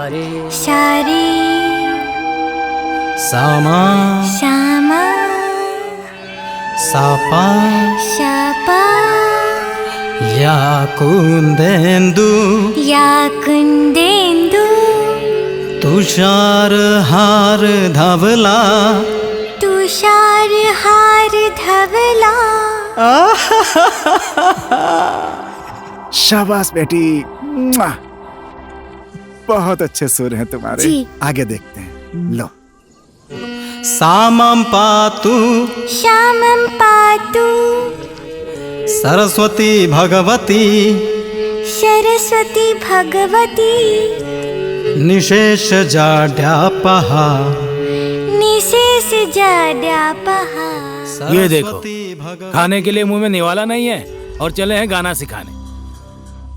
सारे सारे सामा सामा सापा शापा या कुंदेंदु या कुंदेंदु तुषार हार धवला तुषार हार धवला। शाबाश बेटी, मुआ। बहुत अच्छे सुर हैं तुम्हारे। जी। आगे देखते हैं। लो। सामं पातु श्यामं पातु सरस्वती भगवती सरस्वती भगवती निशेष जाड्यापः निशेष जाड्यापः। ये देखो, खाने के लिए मुंह में निवाला नहीं है और चले हैं गाना सिखाने।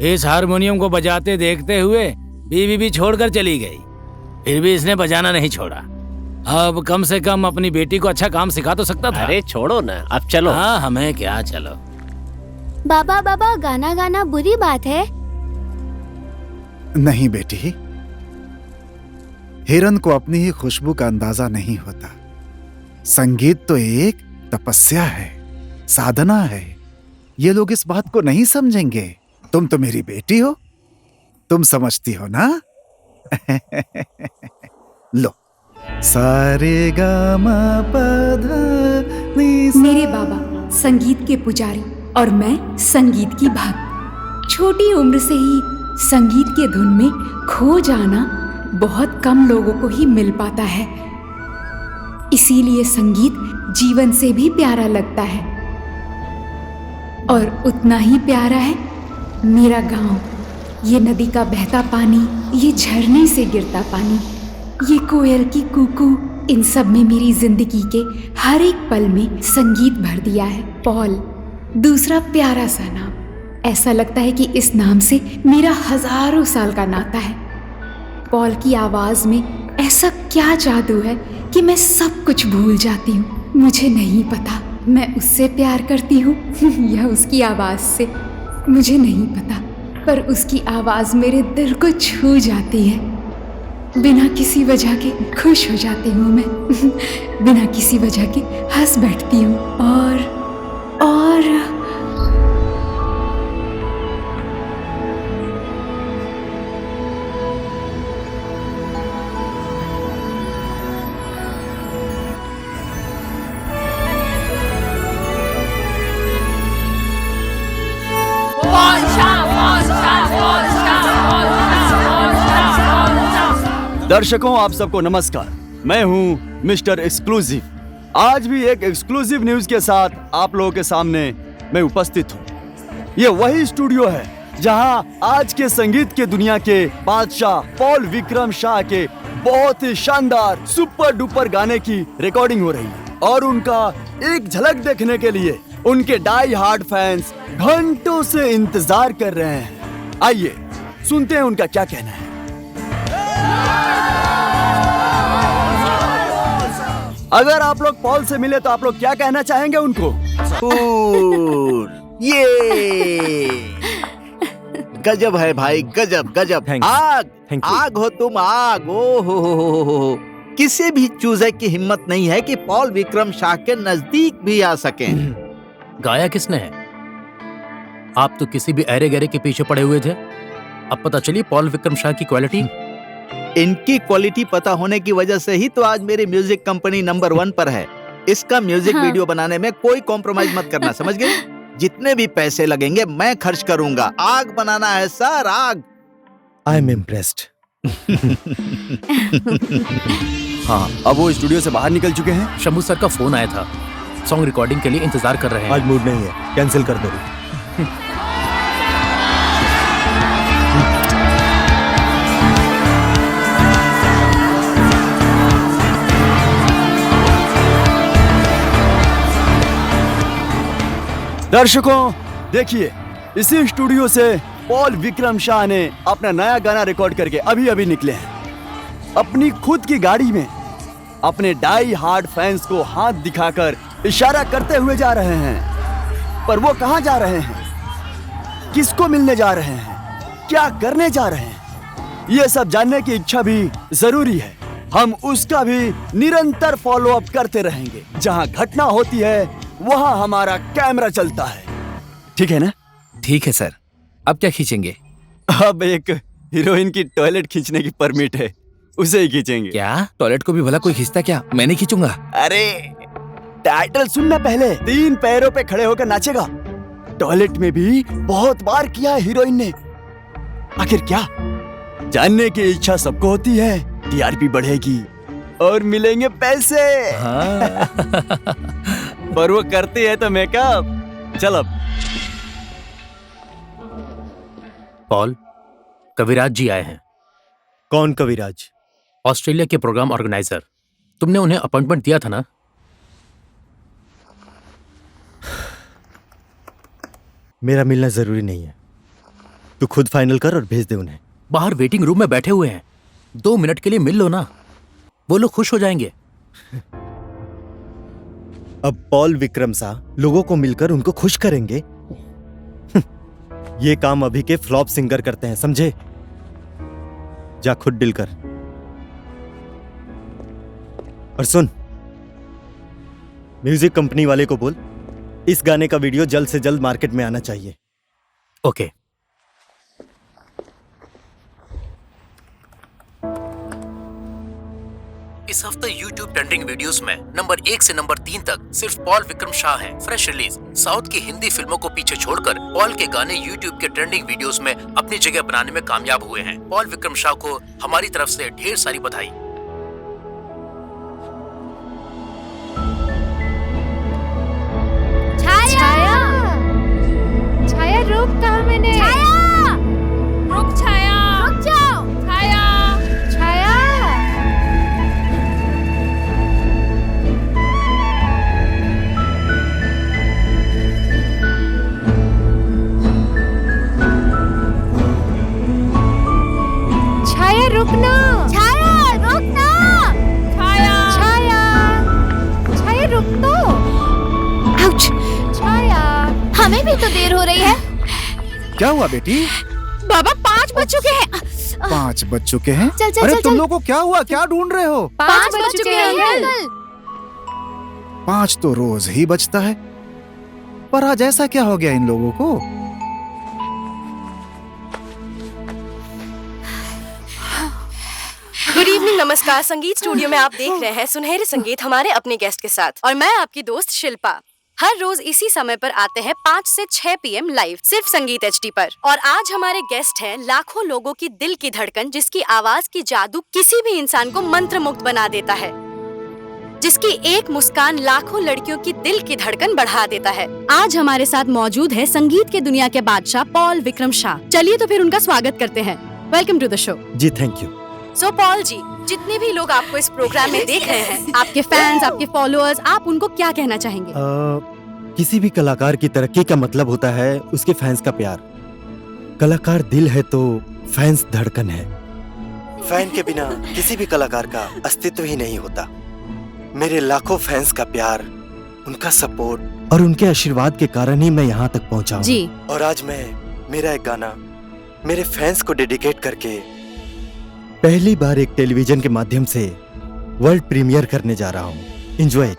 इस हारमोनियम को बजाते देखते हुए बीवी भी छोड़कर चली गई, फिर भी इसने बजाना नहीं छोड़ा। अब कम से कम अपनी बेटी को अच्छा काम सिखा तो सकता था। अरे छोड़ो ना, अब चलो। हाँ, हमें क्या, चलो। बाबा बाबा, गाना गाना बुरी बात है? नहीं बेटी, हिरन को अपनी ही खुशबू का अंदाजा नहीं होता। संगीत तो एक तपस्या है, साधना है। ये लोग इस बात को नहीं समझेंगे। तुम तो मेरी बेटी हो, तुम समझती हो ना। लो। सारे गा मा पा धा नी सा। मेरे बाबा संगीत के पुजारी और मैं संगीत की भक्त। छोटी उम्र से ही संगीत के धुन में खो जाना बहुत कम लोगों को ही मिल पाता है। इसीलिए संगीत जीवन से भी प्यारा लगता है। और उतना ही प्यारा है मेरा गांव, ये नदी का बहता पानी, ये झरने से गिरता पानी, ये कोयल की कूकू, इन सब में मेरी जिंदगी के हर एक पल में संगीत भर दिया है। पॉल, दूसरा प्यारा सा नाम। ऐसा लगता है कि इस नाम से मेरा हजारों साल का नाता है। पॉल की आवाज में ऐसा क्या जादू है कि मैं सब कुछ भूल जाती हूँ। मुझे नहीं पता मैं उससे प्यार करती हूँ या उसकी आवाज से, मुझे नहीं पता, पर उसकी आवाज मेरे दिल को छू जाती है। बिना किसी वजह के खुश हो जाती हूँ मैं बिना किसी वजह के हंस बैठती हूँ। और दर्शकों, आप सबको नमस्कार। मैं हूं मिस्टर एक्सक्लूसिव। आज भी एक एक्सक्लूसिव न्यूज के साथ आप लोगों के सामने मैं उपस्थित हूं। ये वही स्टूडियो है जहां आज के संगीत के दुनिया के बादशाह पॉल विक्रम शाह के बहुत ही शानदार सुपर डुपर गाने की रिकॉर्डिंग हो रही है। और उनका एक झलक देखने के लिए उनके डाई हार्ड फैंस घंटों से इंतजार कर रहे हैं। आइए सुनते हैं उनका क्या कहना है। अगर आप लोग पॉल से मिले तो आप लोग क्या कहना चाहेंगे उनको? ये गजब है भाई, गजब गजब। आग आग हो तुम, आग। ओ हो। किसी भी चूजे की हिम्मत नहीं है कि पॉल विक्रम शाह के नजदीक भी आ सके। गाया किसने है? आप तो किसी भी अरे गहरे के पीछे पड़े हुए थे। अब पता चली पॉल विक्रम शाह की क्वालिटी। इनकी क्वालिटी पता होने की वजह से ही तो आज मेरी म्यूजिक कंपनी नंबर 1 पर है। इसका म्यूजिक वीडियो बनाने में कोई कॉम्प्रोमाइज मत करना, समझ गए? जितने भी पैसे लगेंगे मैं खर्च करूंगा। आग बनाना है सर, आग। I am impressed. हाँ, अब वो स्टूडियो से बाहर निकल चुके हैं। शंभू सर का फोन आया था, सॉन्ग रिकॉर्डिंग के लिए इंतजार कर रहे हैं। आज मूड नहीं है, कैंसिल कर दो। दर्शकों देखिए, इसी स्टूडियो से पॉल विक्रम शाह ने अपना नया गाना रिकॉर्ड करके अभी अभी निकले हैं। अपनी खुद की गाड़ी में अपने डाई हार्ड फैंस को हाथ दिखाकर इशारा करते हुए जा रहे हैं। पर वो कहां जा रहे हैं, किसको मिलने जा रहे हैं, क्या करने जा रहे हैं, ये सब जानने की इच्छा भी जरूरी है। हम उसका भी निरंतर फॉलो अप करते रहेंगे। जहाँ घटना होती है वहाँ हमारा कैमरा चलता है। ठीक है ना? ठीक है सर। अब क्या खींचेंगे? अब एक हीरोइन की टॉयलेट खींचने की परमिट है, उसे ही खींचेंगे। क्या टॉयलेट को भी भला कोई खींचता क्या? मैं नहीं खींचूंगा। अरे टाइटल सुनना पहले। 3 पैरों पे खड़े होकर नाचेगा। टॉयलेट में भी बहुत बार किया है हीरोइन ने। आखिर क्या? जानने की इच्छा सबको होती है। टीआरपी बढ़ेगी और मिलेंगे पैसे। हाँ। पर वो करती है तो मेकअप। चल अब। पॉल, कविराज जी आए हैं। कौन कविराज? ऑस्ट्रेलिया के प्रोग्राम ऑर्गेनाइजर। तुमने उन्हें अपॉइंटमेंट दिया था ना? मेरा मिलना जरूरी नहीं है। तू खुद फाइनल कर और भेज दे उन्हें। बाहर वेटिंग रूम में बैठे हुए हैं। 2 मिनट के लिए मिल लो ना, वो लोग खुश हो जाएंगे। अब पॉल विक्रम सा लोगों को मिलकर उनको खुश करेंगे? ये काम अभी के फ्लॉप सिंगर करते हैं, समझे? जा खुद डील कर। और सुन, म्यूजिक कंपनी वाले को बोल इस गाने का वीडियो जल्द से जल्द मार्केट में आना चाहिए। ओके। इस हफ्ते YouTube ट्रेंडिंग वीडियोस में नंबर 1 से नंबर 3 तक सिर्फ पॉल विक्रम शाह हैं। Fresh release. साउथ की हिंदी फिल्मों को पीछे छोड़कर पॉल के गाने YouTube के ट्रेंडिंग वीडियोस में अपनी जगह बनाने में कामयाब हुए हैं। पॉल विक्रम शाह को हमारी तरफ से ढेर सारी बधाई। छाया रुक, कहा मैंने? छाया! रुक छाया, रुक जाओ! छाया, छाया। छाया रुकना, छाया रुक ना! छाया, छाया, छाया रुक तो। आउच! छाया, हमें भी तो देर हो रही है। क्या हुआ बेटी? बाबा 5 बज चुके हैं। 5 बज चुके हैं? चल, चल, अरे चल, तुम चल। लोगों को क्या हुआ? क्या ढूंढ रहे हो? 5 बज चुके हैं अंकल। 5 तो रोज ही बजता है, पर आज ऐसा क्या हो गया इन लोगों को? गुड इवनिंग, नमस्कार। संगीत स्टूडियो में आप देख रहे हैं सुनहरे संगीत हमारे अपने गेस्ट के साथ, और मैं आपकी दोस्त शिल्पा। हर रोज इसी समय पर आते हैं 5 से 6 PM लाइव, सिर्फ संगीत HD पर। और आज हमारे गेस्ट हैं लाखों लोगों की दिल की धड़कन, जिसकी आवाज की जादू किसी भी इंसान को मंत्रमुग्ध बना देता है, जिसकी एक मुस्कान लाखों लड़कियों की दिल की धड़कन बढ़ा देता है। आज हमारे साथ मौजूद है संगीत के दुनिया के बादशाह पॉल विक्रम शाह। चलिए तो फिर उनका स्वागत करते हैं। Welcome to the show. जी thank you. So Paul ji, जितने भी लोग आपको इस प्रोग्राम में देख रहे हैं, आपके फैंस, आपके फॉलोअर्स, आप उनको क्या कहना चाहेंगे? किसी भी कलाकार की तरक्की का मतलब होता है उसके फैंस का प्यार। कलाकार दिल है तो फैंस धड़कन है। फैन के बिना किसी भी कलाकार का अस्तित्व ही नहीं होता। मेरे लाखों फैंस का प्यार, उनका सपोर्ट और उनके आशीर्वाद के कारण ही मैं यहाँ तक पहुँचा हूँ। जी। और आज मैं मेरा एक गाना मेरे फैंस को डेडिकेट करके पहली बार एक टेलीविजन के माध्यम से वर्ल्ड प्रीमियर करने जा रहा हूँ। एंजॉय।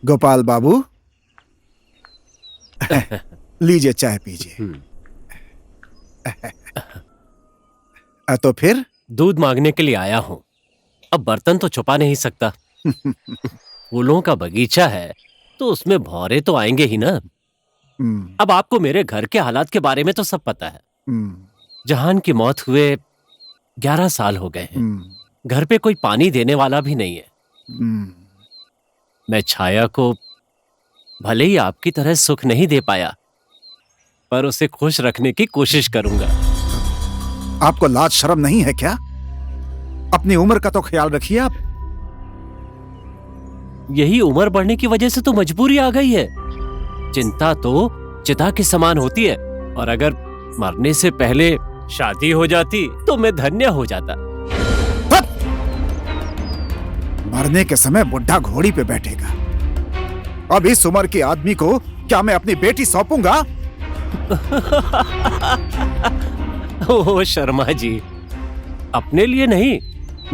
गोपाल बाबू, लीजिए चाय पीजिए। तो फिर? दूध मांगने के लिए आया हूँ। अब बर्तन तो छुपा नहीं सकता। फूलों का बगीचा है तो उसमें भौरे तो आएंगे ही ना। अब आपको मेरे घर के हालात के बारे में तो सब पता है। जहान की मौत हुए 11 साल हो गए हैं। घर पे कोई पानी देने वाला भी नहीं है। मैं छाया को भले ही आपकी तरह सुख नहीं दे पाया, पर उसे खुश रखने की कोशिश करूंगा। आपको लाज शर्म नहीं है क्या? अपनी उम्र का तो ख्याल रखिए आप। यही उम्र बढ़ने की वजह से तो मजबूरी आ गई है। चिंता तो चिता के समान होती है, और अगर मरने से पहले शादी हो जाती तो मैं धन्य हो जाता। मरने के समय बुढ़ा घोड़ी पे बैठेगा। अब इस उम्र के आदमी को क्या मैं अपनी बेटी सौंपूंगा? ओह शर्मा जी, अपने लिए नहीं,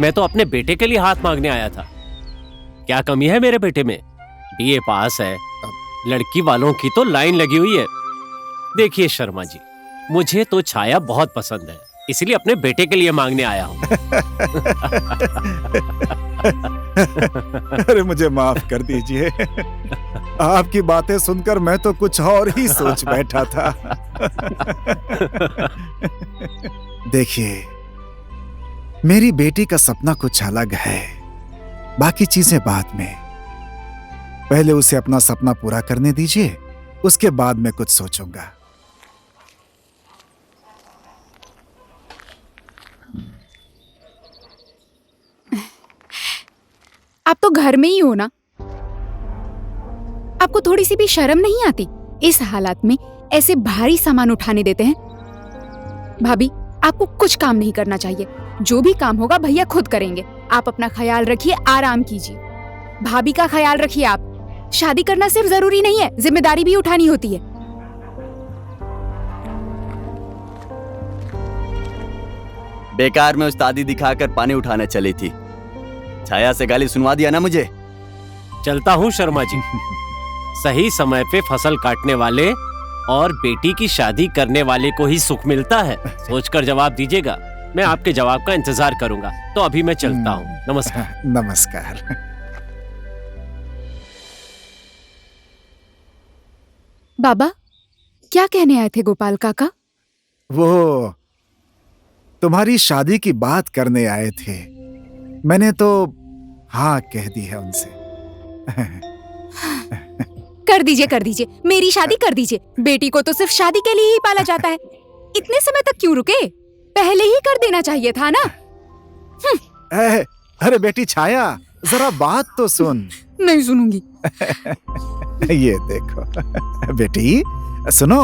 मैं तो अपने बेटे के लिए हाथ मांगने आया था। क्या कमी है मेरे बेटे में? बीए पास है, लड़की वालों की तो लाइन लगी हुई है। देखिए शर्मा जी, मुझे तो छाया बहुत पसंद है, इसलिए अपने बेटे के लिए मांगने आया हूँ। अरे मुझे माफ कर दीजिए, आपकी बातें सुनकर मैं तो कुछ और ही सोच बैठा था। देखिए, मेरी बेटी का सपना कुछ अलग है, बाकी चीजें बाद में। पहले उसे अपना सपना पूरा करने दीजिए, उसके बाद मैं कुछ सोचूंगा। आप तो घर में ही हो ना? आपको थोड़ी सी भी शर्म नहीं आती? इस हालात में ऐसे भारी सामान उठाने देते हैं। भाभी, आपको कुछ काम नहीं करना चाहिए। जो भी काम होगा भैया खुद करेंगे। आप अपना ख्याल रखिए, आराम कीजिए। भाभी का ख्याल रखिए। आप शादी करना सिर्फ जरूरी नहीं है, जिम्मेदारी भी उठानी होती है। बेकार में उस्तादी दिखाकर पानी उठाने चली थी। छाया से गाली सुनवा दिया ना मुझे। चलता हूँ शर्मा जी। सही समय पे फसल काटने वाले और बेटी की शादी करने वाले को ही सुख मिलता है। सोचकर जवाब दीजिएगा, मैं आपके जवाब का इंतजार करूंगा। तो अभी मैं चलता हूँ। नमस्कार। नमस्कार। बाबा, क्या कहने आए थे गोपाल काका? वो तुम्हारी शादी की बात करने आए थे। मैंने तो हाँ कह दी है उनसे। कर दीजिए, मेरी शादी कर दीजिए। बेटी को तो सिर्फ शादी के लिए ही पाला जाता है। इतने समय तक क्यों रुके? पहले ही कर देना चाहिए था ना। अरे बेटी छाया, जरा बात तो सुन। नहीं सुनूंगी। ये देखो बेटी, सुनो।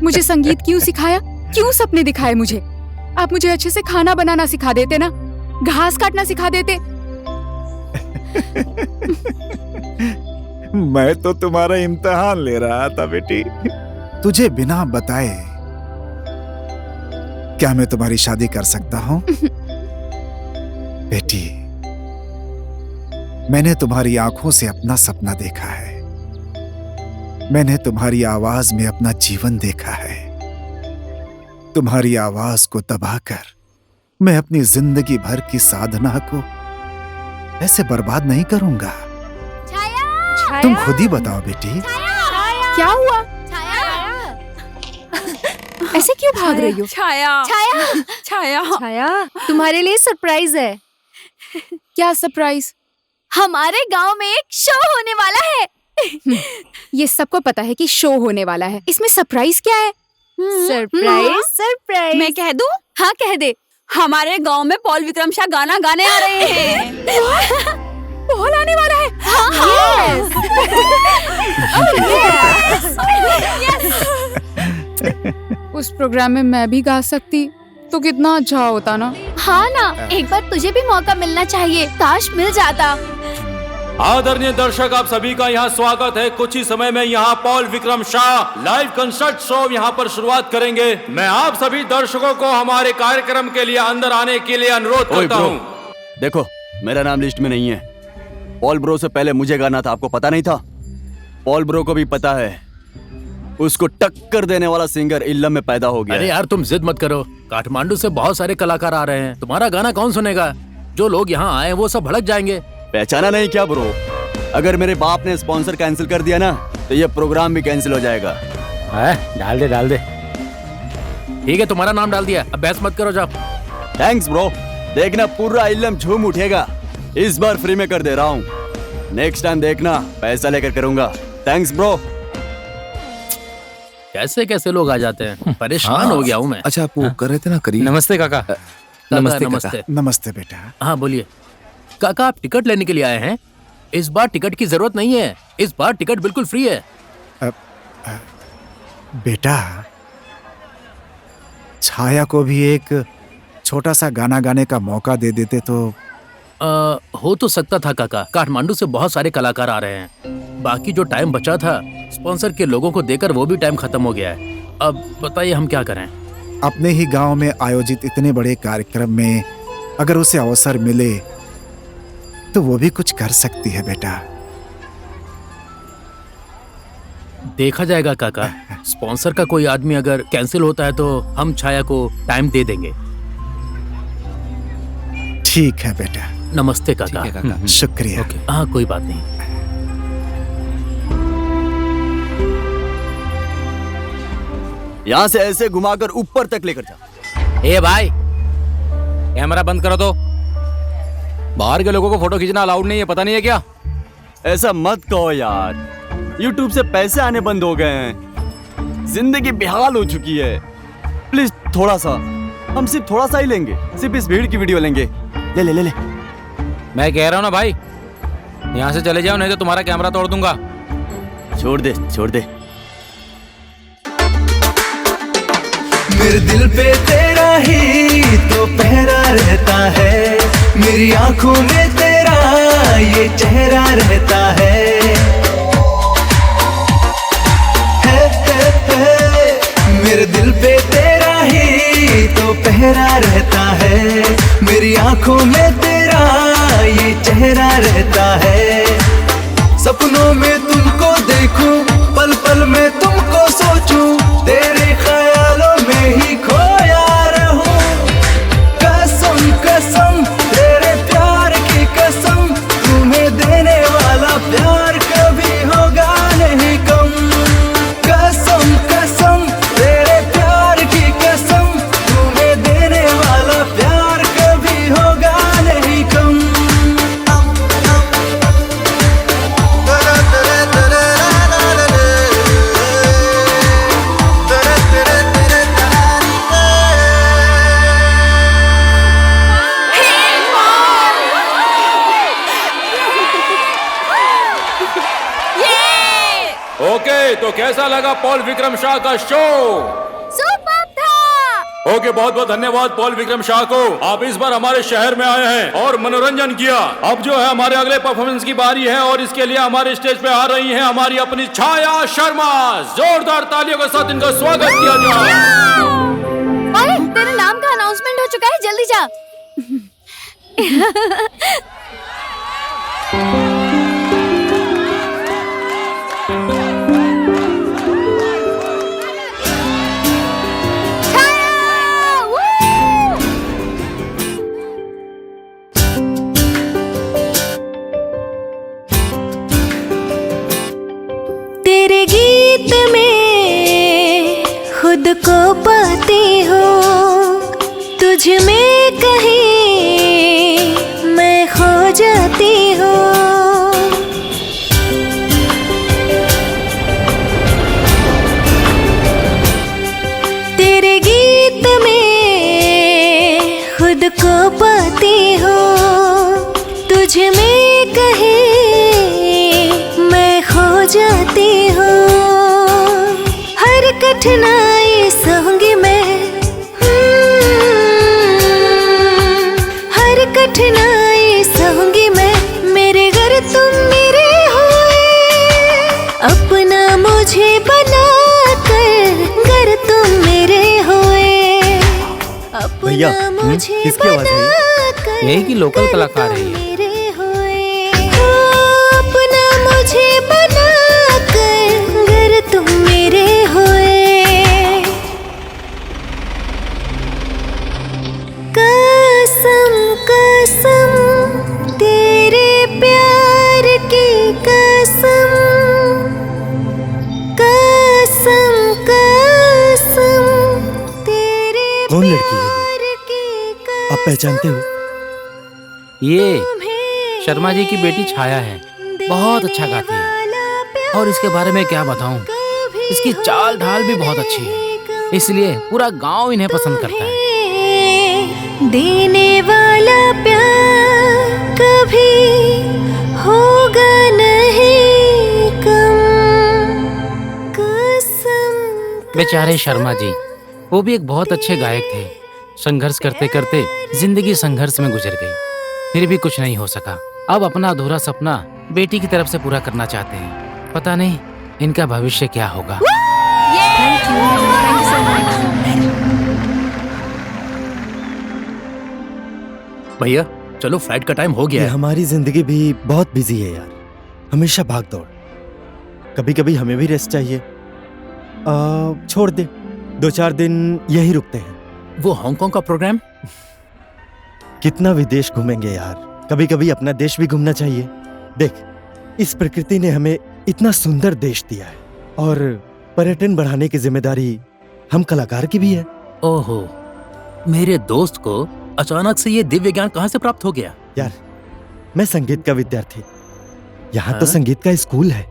मुझे संगीत क्यों सिखाया? क्यों सपने दिखाए मुझे? आप मुझे अच्छे से खाना बनाना सिखा देते ना, घास काटना सिखा देते। मैं तो तुम्हारा इम्तिहान ले रहा था बेटी। तुझे बिना बताए क्या मैं तुम्हारी शादी कर सकता हूं? बेटी, मैंने तुम्हारी आंखों से अपना सपना देखा है। मैंने तुम्हारी आवाज में अपना जीवन देखा है। तुम्हारी आवाज को दबाकर मैं अपनी जिंदगी भर की साधना को ऐसे बर्बाद नहीं करूंगा। तुम खुद ही बताओ बेटी। क्या हुआ? ऐसे क्यों भाग रही हो? छाया, तुम्हारे लिए सरप्राइज है। क्या सरप्राइज? हमारे गांव में एक शो होने वाला है। ये सबको पता है कि शो होने वाला है। इसमें सरप्राइज क्या है? सरप्राइज। मैं कह दूं? हाँ कह दे। हमारे गांव में पॉल विक्रम शाह गाना गाने आ रहे हैं। पॉल आने वाला है? उस प्रोग्राम में मैं भी गा सकती तो कितना अच्छा होता ना। हाँ ना, एक बार तुझे भी मौका मिलना चाहिए। काश मिल जाता। आदरणीय दर्शक, आप सभी का यहाँ स्वागत है। कुछ ही समय में यहाँ Paul Vikram Shah live concert show यहाँ पर शुरुआत करेंगे। मैं आप सभी दर्शकों को हमारे कार्यक्रम के लिए अंदर आने के लिए अनुरोध करता हूँ। देखो, मेरा नाम लिस्ट में नहीं है। पॉल ब्रो से पहले मुझे गाना था, आपको पता नहीं था? पॉल ब्रो को भी पता है, उसको टक्कर देने वाला सिंगर इल्लम में पैदा हो गया। अरे यार तुम जिद मत करो, काठमांडू से बहुत सारे कलाकार आ रहे हैं। तुम्हारा गाना कौन सुनेगा? जो लोग यहाँ आए वो सब भड़क जाएंगे। पहचाना नहीं क्या ब्रो? अगर मेरे बाप ने स्पॉन्सर कैंसिल कर दिया ना तो ये प्रोग्राम भी कैंसिल हो जाएगा। डाल दे। ठीक है, तुम्हारा नाम डाल दिया, अब बहस मत करो, जाओ। Thanks bro. देखना पूरा इल्लम झूम उठेगा। इस बार फ्री में कर दे रहा हूँ, नेक्स्ट टाइम देखना पैसा लेकर करूंगा। Thanks bro. कैसे कैसे लोग आ जाते हैं, परेशान हो गया हूँ मैं। अच्छा, आप वो कर रहे थे ना, करिए। नमस्ते काका। नमस्ते। नमस्ते बेटा। हाँ बोलिए। काका, आप टिकट लेने के लिए आए हैं? इस बार टिकट की जरूरत नहीं है, इस बार टिकट बिल्कुल फ्री है। बेटा, छाया को भी एक छोटा सा गाना गाने का मौका दे देते तो। हो तो सकता था काका, काठमांडू से बहुत सारे कलाकार आ रहे हैं। बाकी जो टाइम बचा था स्पॉन्सर के लोगों को देकर वो भी टाइम खत्म हो गया है। अब बताइए हम क्या करें। अपने ही गांव में आयोजित इतने बड़े कार्यक्रम में अगर उसे अवसर मिले तो वो भी कुछ कर सकती है बेटा। देखा जाएगा काका, स्पॉन्सर का कोई आदमी अगर कैंसिल होता है तो हम छाया को टाइम दे देंगे। ठीक है बेटा। नमस्ते काका। शुक्रिया। हाँ कोई बात नहीं। यहाँ से ऐसे घुमाकर ऊपर तक लेकर जा। ए भाई, कैमरा बंद करो तो। बाहर के लोगों को फोटो खींचना अलाउड नहीं है, पता नहीं है क्या? ऐसा मत कहो यार, YouTube से पैसे आने बंद हो गए हैं, जिंदगी बेहाल हो चुकी है। प्लीज थोड़ा सा, हम सिर्फ थोड़ा सा ही लेंगे, सिर्फ इस भीड़ की वीडियो लेंगे। ले ले ले ले। मैं कह रहा हूँ ना भाई, यहाँ से चले जाओ नहीं तो तुम्हारा कैमरा तोड़ दूंगा। छोड़ दे छोड़ दे। मेरे दिल पे तेरा ही तो पहरा रहता है, मेरी आंखों में तेरा ये चेहरा रहता है। मेरे दिल पे तेरा ही तो पहरा रहता है, मेरी आंखों में तेरा ये चेहरा रहता है। सपनों में तुमको देखूं, पल पल में तुमको सोचूं, तेरे ख्यालों में ही खोया रहूं। कसम कसम तेरे प्यार की कसम, तुम्हें देने वाला प्यार कभी होगा नहीं कम। कसम कसम तेरे प्यार की कसम, तुम्हें देने वाला प्यार कभी होगा नहीं कम। ओके, तो कैसा लगा पॉल विक्रम शाह का शो? सुपर था। ओके, बहुत बहुत धन्यवाद पॉल विक्रम शाह को। आप इस बार हमारे शहर में आए हैं और मनोरंजन किया। अब जो है हमारे अगले परफॉर्मेंस की बारी है और इसके लिए हमारे स्टेज पे आ रही हैं हमारी अपनी छाया शर्मा। जोरदार तालियों के साथ इनका स्वागत किया जाए। अरे तेरे नाम का अनाउंसमेंट हो चुका है, जल्दी जा। तेरे गीत में खुद को पाती हूँ, तुझ में कहीं मैं खो जाती हूँ। तेरे गीत में खुद को पाती हूँ, तुझ में कहीं मैं खो जाती हूँ। हर कठिनाई सहूंगी मैं, हर कठिनाई सहूंगी मैं, मेरे घर तुम मेरे हुए। अपना मुझे बना कर घर तुम मेरे हुए। अपना मुझे बना कर यही की लोकल कलाकार है ये। अपना मुझे बना कर घर तुम मेरे हुए। कसम कसम तेरे प्यार की कसम, कसम कसम तेरे कौन लड़की है आप पहचानते हो? ये शर्मा जी की बेटी छाया है, बहुत अच्छा गाती है। और इसके बारे में क्या बताऊं, इसकी चाल ढाल भी बहुत अच्छी है, इसलिए पूरा गांव इन्हें पसंद करता है। देने वाला प्यार कभी होगा नहीं कम। कसम बेचारे शर्मा जी, वो भी एक बहुत अच्छे गायक थे। संघर्ष करते करते जिंदगी संघर्ष में गुजर गई। फिर भी कुछ नहीं हो सका। अब अपना अधूरा सपना बेटी की तरफ से पूरा करना चाहते हैं। पता नहीं इनका भविष्य क्या होगा। भैया चलो, फ्लाइट का टाइम हो गया ये है। हमारी जिंदगी भी बहुत बिजी है यार, हमेशा भाग दौड़। कभी कभी हमें भी रेस्ट चाहिए। छोड़ दे, 2-4 दिन यही रुकते हैं। वो हांगकांग का प्रोग्राम? कितना विदेश घूमेंगे यार, कभी कभी अपना देश भी घूमना चाहिए। देख, इस प्रकृति ने हमें इतना सुंदर देश दिया है और पर्यटन बढ़ाने की जिम्मेदारी हम कलाकार की भी है। ओहो, मेरे दोस्त को अचानक से ये दिव्य ज्ञान कहाँ से प्राप्त हो गया? यार, मैं संगीत का विद्यार्थी, यहाँ तो हाँ? संगीत का स्कूल है।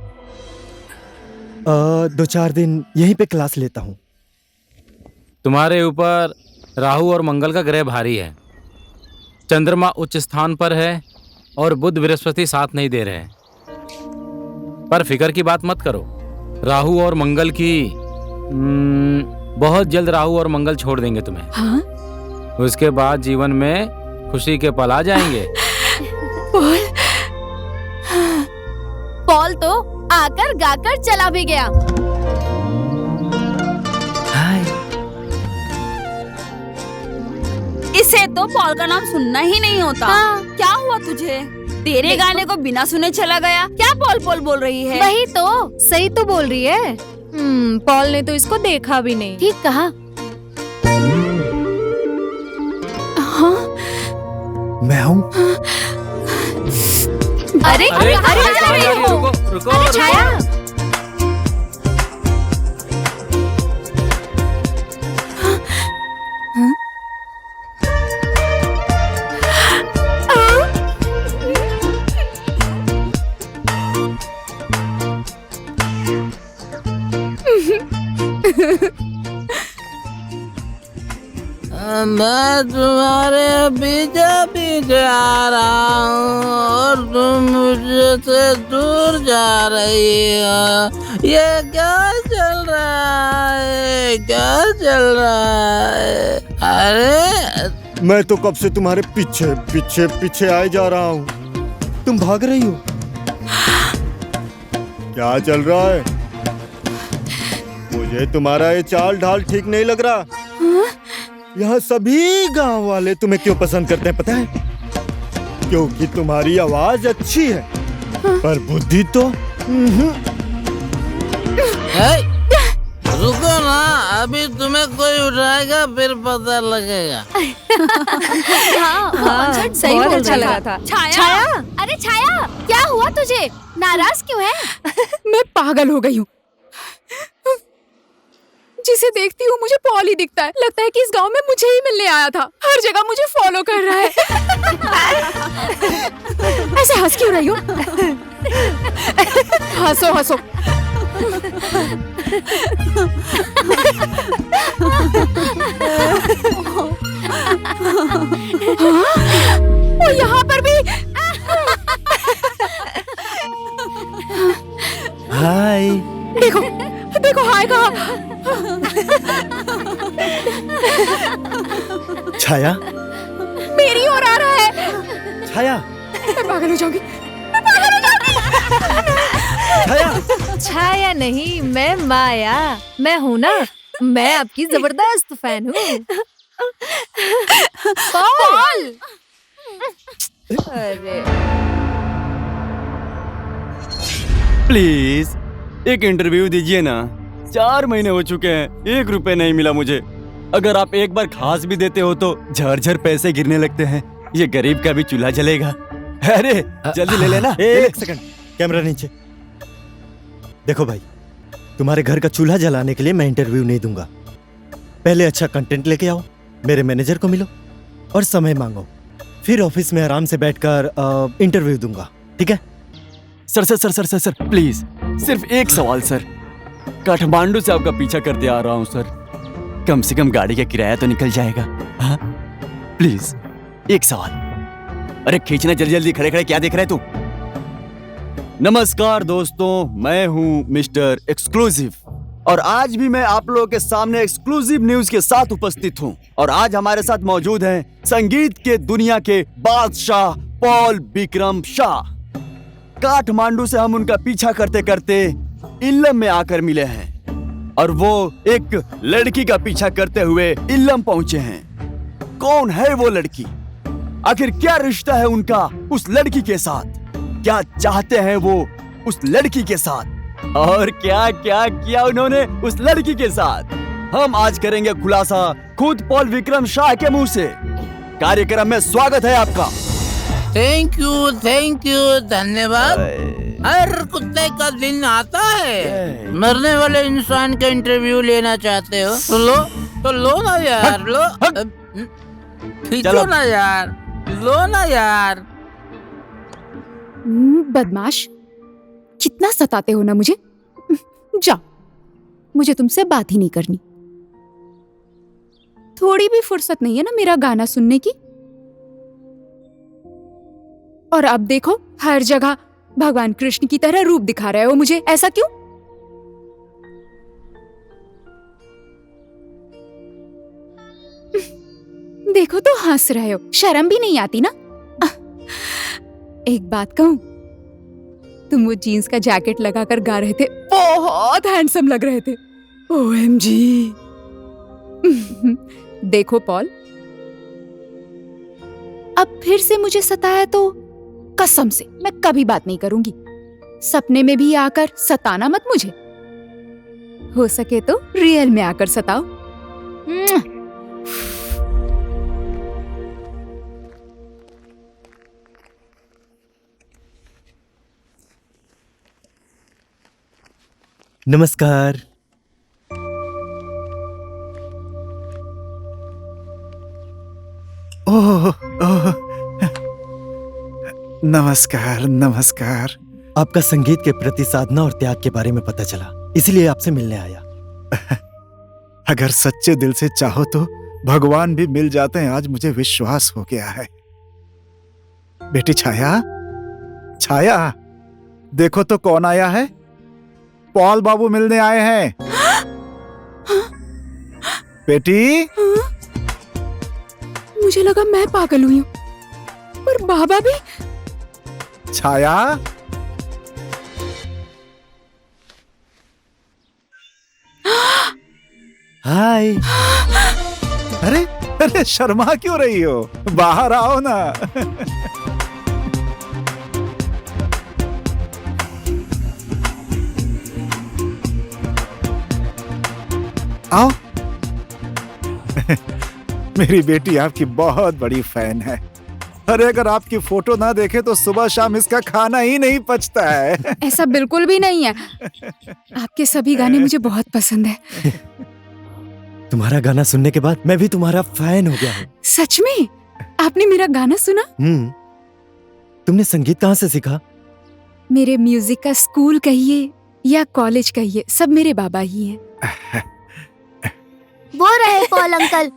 2-4 दिन यहीं पे क्लास लेता हूँ। तुम्हारे ऊपर राहु और मंगल का ग्रह भारी है। चंद्रमा उच्च स्थान पर है और बुध बृहस्पति साथ नहीं दे रहे हैं। पर फिक्र की बात मत करो, राहु और मंगल की बहुत जल्द राहु और मंगल छोड़ देंगे तुम्हें। हाँ? उसके बाद जीवन में खुशी के पल आ जाएंगे। पॉल तो आकर गाकर चला भी गया। इसे तो पॉल का नाम सुनना ही नहीं होता। हाँ। क्या हुआ तुझे? तेरे गाने को बिना सुने चला गया। क्या पॉल पॉल बोल रही है? वही तो, सही तो बोल रही है। पॉल ने तो इसको देखा भी नहीं। ठीक कहा। हाँ? मैं हूँ। अरे अरे अरे रुको। छाया, मैं तुम्हारे पीछे पीछे आ रहा हूँ और तुम मुझसे दूर जा रही हो। ये क्या चल रहा है? क्या चल रहा है? अरे मैं तो कब से तुम्हारे पीछे पीछे पीछे आए जा रहा हूँ, तुम भाग रही हो। क्या चल रहा है? मुझे तुम्हारा ये चाल ढाल ठीक नहीं लग रहा। यहाँ सभी गांव वाले तुम्हें क्यों पसंद करते हैं पता है? क्योंकि तुम्हारी आवाज अच्छी है, पर बुद्धि तो रुको ना, अभी तुम्हें कोई उठाएगा फिर पता लगेगा। हाँ, सही बोल अच्छा लगा था। छाया, अरे छाया, क्या हुआ तुझे? नाराज क्यों है? मैं पागल हो गई हूँ। जिसे देखती हूँ मुझे पॉल ही दिखता है। लगता है कि इस गांव में मुझे ही मिलने आया था। हर जगह मुझे फॉलो कर रहा है। ऐसे हंस क्यों रही हो? हंसो हंसो। वो यहाँ पर भी। हाय। देखो देखो, हाय कहा। छाया मेरी ओर आ रहा है। छाया, मैं पागल हो जाऊंगी, मैं पागल हो जाऊंगी। छाया छाया नहीं, मैं माया। मैं हूँ ना, मैं आपकी जबरदस्त फैन हूँ। पॉल! अरे प्लीज एक इंटरव्यू दीजिए ना। 4 महीने हो चुके हैं, 1 रुपए नहीं मिला मुझे। अगर आप एक बार खास भी देते हो तो झरझर पैसे गिरने लगते हैं। ये गरीब का भी चूल्हा जलेगा। अरे जल्दी ले लेना। एक सेकंड, कैमरा नीचे। देखो भाई, तुम्हारे घर का चूल्हा जलाने के लिए मैं इंटरव्यू नहीं दूंगा। पहले अच्छा कंटेंट लेके आओ, मेरे मैनेजर को मिलो और समय मांगो, फिर ऑफिस में आराम से बैठकर इंटरव्यू दूंगा, ठीक है? Sir sir sir sir sir sir please, सिर्फ एक सवाल सर। काठमांडू से आपका पीछा करते आ रहा हूँ सर, कम से कम गाड़ी का किराया तो निकल जाएगा। हाँ प्लीज एक सवाल। अरे खींचना जल्दी जल्दी, खड़े खड़े क्या देख रहे तू? नमस्कार दोस्तों, मैं हूँ मिस्टर एक्सक्लूसिव और आज भी मैं आप लोगों के सामने एक्सक्लूसिव न्यूज के साथ उपस्थित हूँ। और आज हमारे साथ मौजूद हैं संगीत के दुनिया के बादशाह पॉल विक्रम शाह। काठमांडू से हम उनका पीछा करते करते इल्लम में आकर मिले हैं और वो एक लड़की का पीछा करते हुए इल्लम पहुंचे हैं। कौन है वो लड़की? आखिर क्या रिश्ता है उनका उस लड़की के साथ? क्या चाहते हैं वो उस लड़की के साथ? और क्या क्या किया उन्होंने उस लड़की के साथ? हम आज करेंगे खुलासा खुद पॉल विक्रम शाह के मुंह से। कार्यक्रम में स्वागत है आपका। थैंक यू, धन्यवाद। हर कुत्ते का दिन आता है। मरने वाले इंसान का इंटरव्यू लेना चाहते हो तो लो ना यार, लो। खींचो ना यार, लो ना यार। बदमाश, कितना सताते हो ना मुझे। जा, मुझे तुमसे बात ही नहीं करनी। थोड़ी भी फुर्सत नहीं है ना मेरा गाना सुनने की। और अब देखो, हर जगह भगवान कृष्ण की तरह रूप दिखा रहे हो मुझे। ऐसा क्यों? देखो तो हंस रहे हो, शर्म भी नहीं आती ना। एक बात कहूं, तुम वो जीन्स का जैकेट लगाकर गा रहे थे, बहुत हैंडसम लग रहे थे। OMG। देखो पॉल, अब फिर से मुझे सताया तो कसम से मैं कभी बात नहीं करूंगी। सपने में भी आकर सताना मत मुझे। हो सके तो रियल में आकर सताओ। नमस्कार। ओह, नमस्कार नमस्कार। आपका संगीत के प्रति साधना और त्याग के बारे में पता चला, इसलिए आपसे मिलने आया। अगर सच्चे दिल से चाहो तो भगवान भी मिल जाते हैं, आज मुझे विश्वास हो गया है। बेटी छाया, छाया, देखो तो कौन आया है। पॉल बाबू मिलने आए हैं। बेटी। मुझे लगा मैं पागल हुई हूँ, पर बाबा भी। छाया, हाय। अरे अरे, शर्मा क्यों रही हो? बाहर आओ ना। आओ। मेरी बेटी आपकी बहुत बड़ी फैन है। अरे अगर आपकी फोटो ना देखे तो सुबह शाम इसका खाना ही नहीं पचता है। ऐसा बिल्कुल भी नहीं है। आपके सभी गाने मुझे बहुत पसंद है। तुम्हारा गाना सुनने के बाद मैं भी तुम्हारा फैन हो गया हूँ। सच में? आपने मेरा गाना सुना? तुमने संगीत कहाँ से सीखा? मेरे म्यूजिक का स्कूल कहिए या कॉलेज कहिए, सब मेरे बाबा ही हैं। वो रहे पॉल अंकल।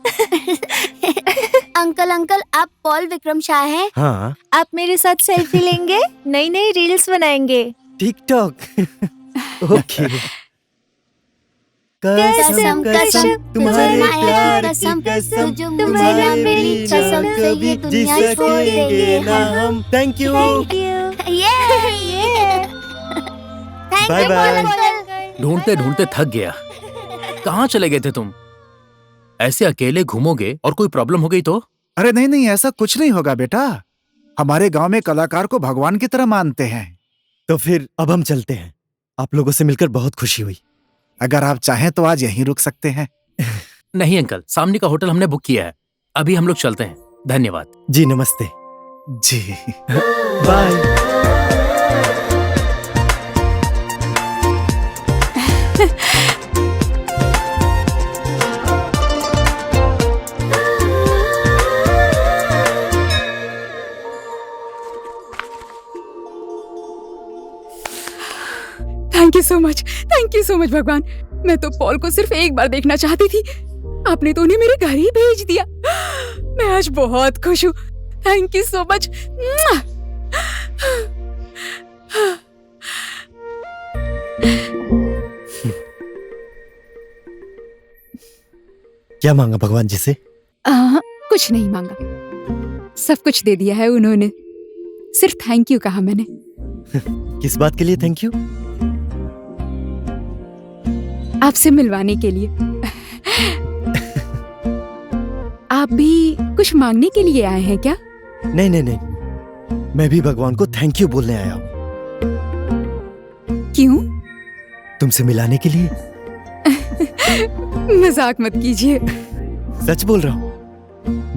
अंकल, आप पॉल विक्रम शाह हैं? हाँ। आप मेरे साथ सेल्फी लेंगे? नई नई रील्स बनाएंगे। टिकटॉक। ओके। कसम कसम तुम्हारे प्यार की कसम, तुम्हारी मेरी कसम से ये दुनिया छोड़ देंगे हम। Thank you. Bye bye. ढूंढते ढूंढते थक गया। कहाँ चले गए थे तुम? ऐसे अकेले घूमोगे और कोई प्रॉब्लम हो गई तो? अरे नहीं नहीं, ऐसा कुछ नहीं होगा बेटा। हमारे गांव में कलाकार को भगवान की तरह मानते हैं। तो फिर अब हम चलते हैं। आप लोगों से मिलकर बहुत खुशी हुई। अगर आप चाहें तो आज यहीं रुक सकते हैं। नहीं अंकल, सामने का होटल हमने बुक किया है। अभी हम लोग चलते हैं। धन्यवाद। जी नमस्ते। जी bye. Thank you so much भगवान। मैं तो पॉल को सिर्फ एक बार देखना चाहती थी, आपने तो उन्हें मेरे घर ही भेज दिया। मैं आज बहुत खुश हूँ। Thank you so much. क्या मांगा भगवान जी से? कुछ नहीं मांगा, सब कुछ दे दिया है उन्होंने। सिर्फ थैंक यू कहा मैंने। किस बात के लिए थैंक यू? आपसे मिलवाने के लिए। आप भी कुछ मांगने के लिए आए हैं क्या? नहीं नहीं नहीं, मैं भी भगवान को थैंक यू बोलने आया हूँ। क्यों? तुमसे मिलाने के लिए। मजाक मत कीजिए। सच बोल रहा हूँ,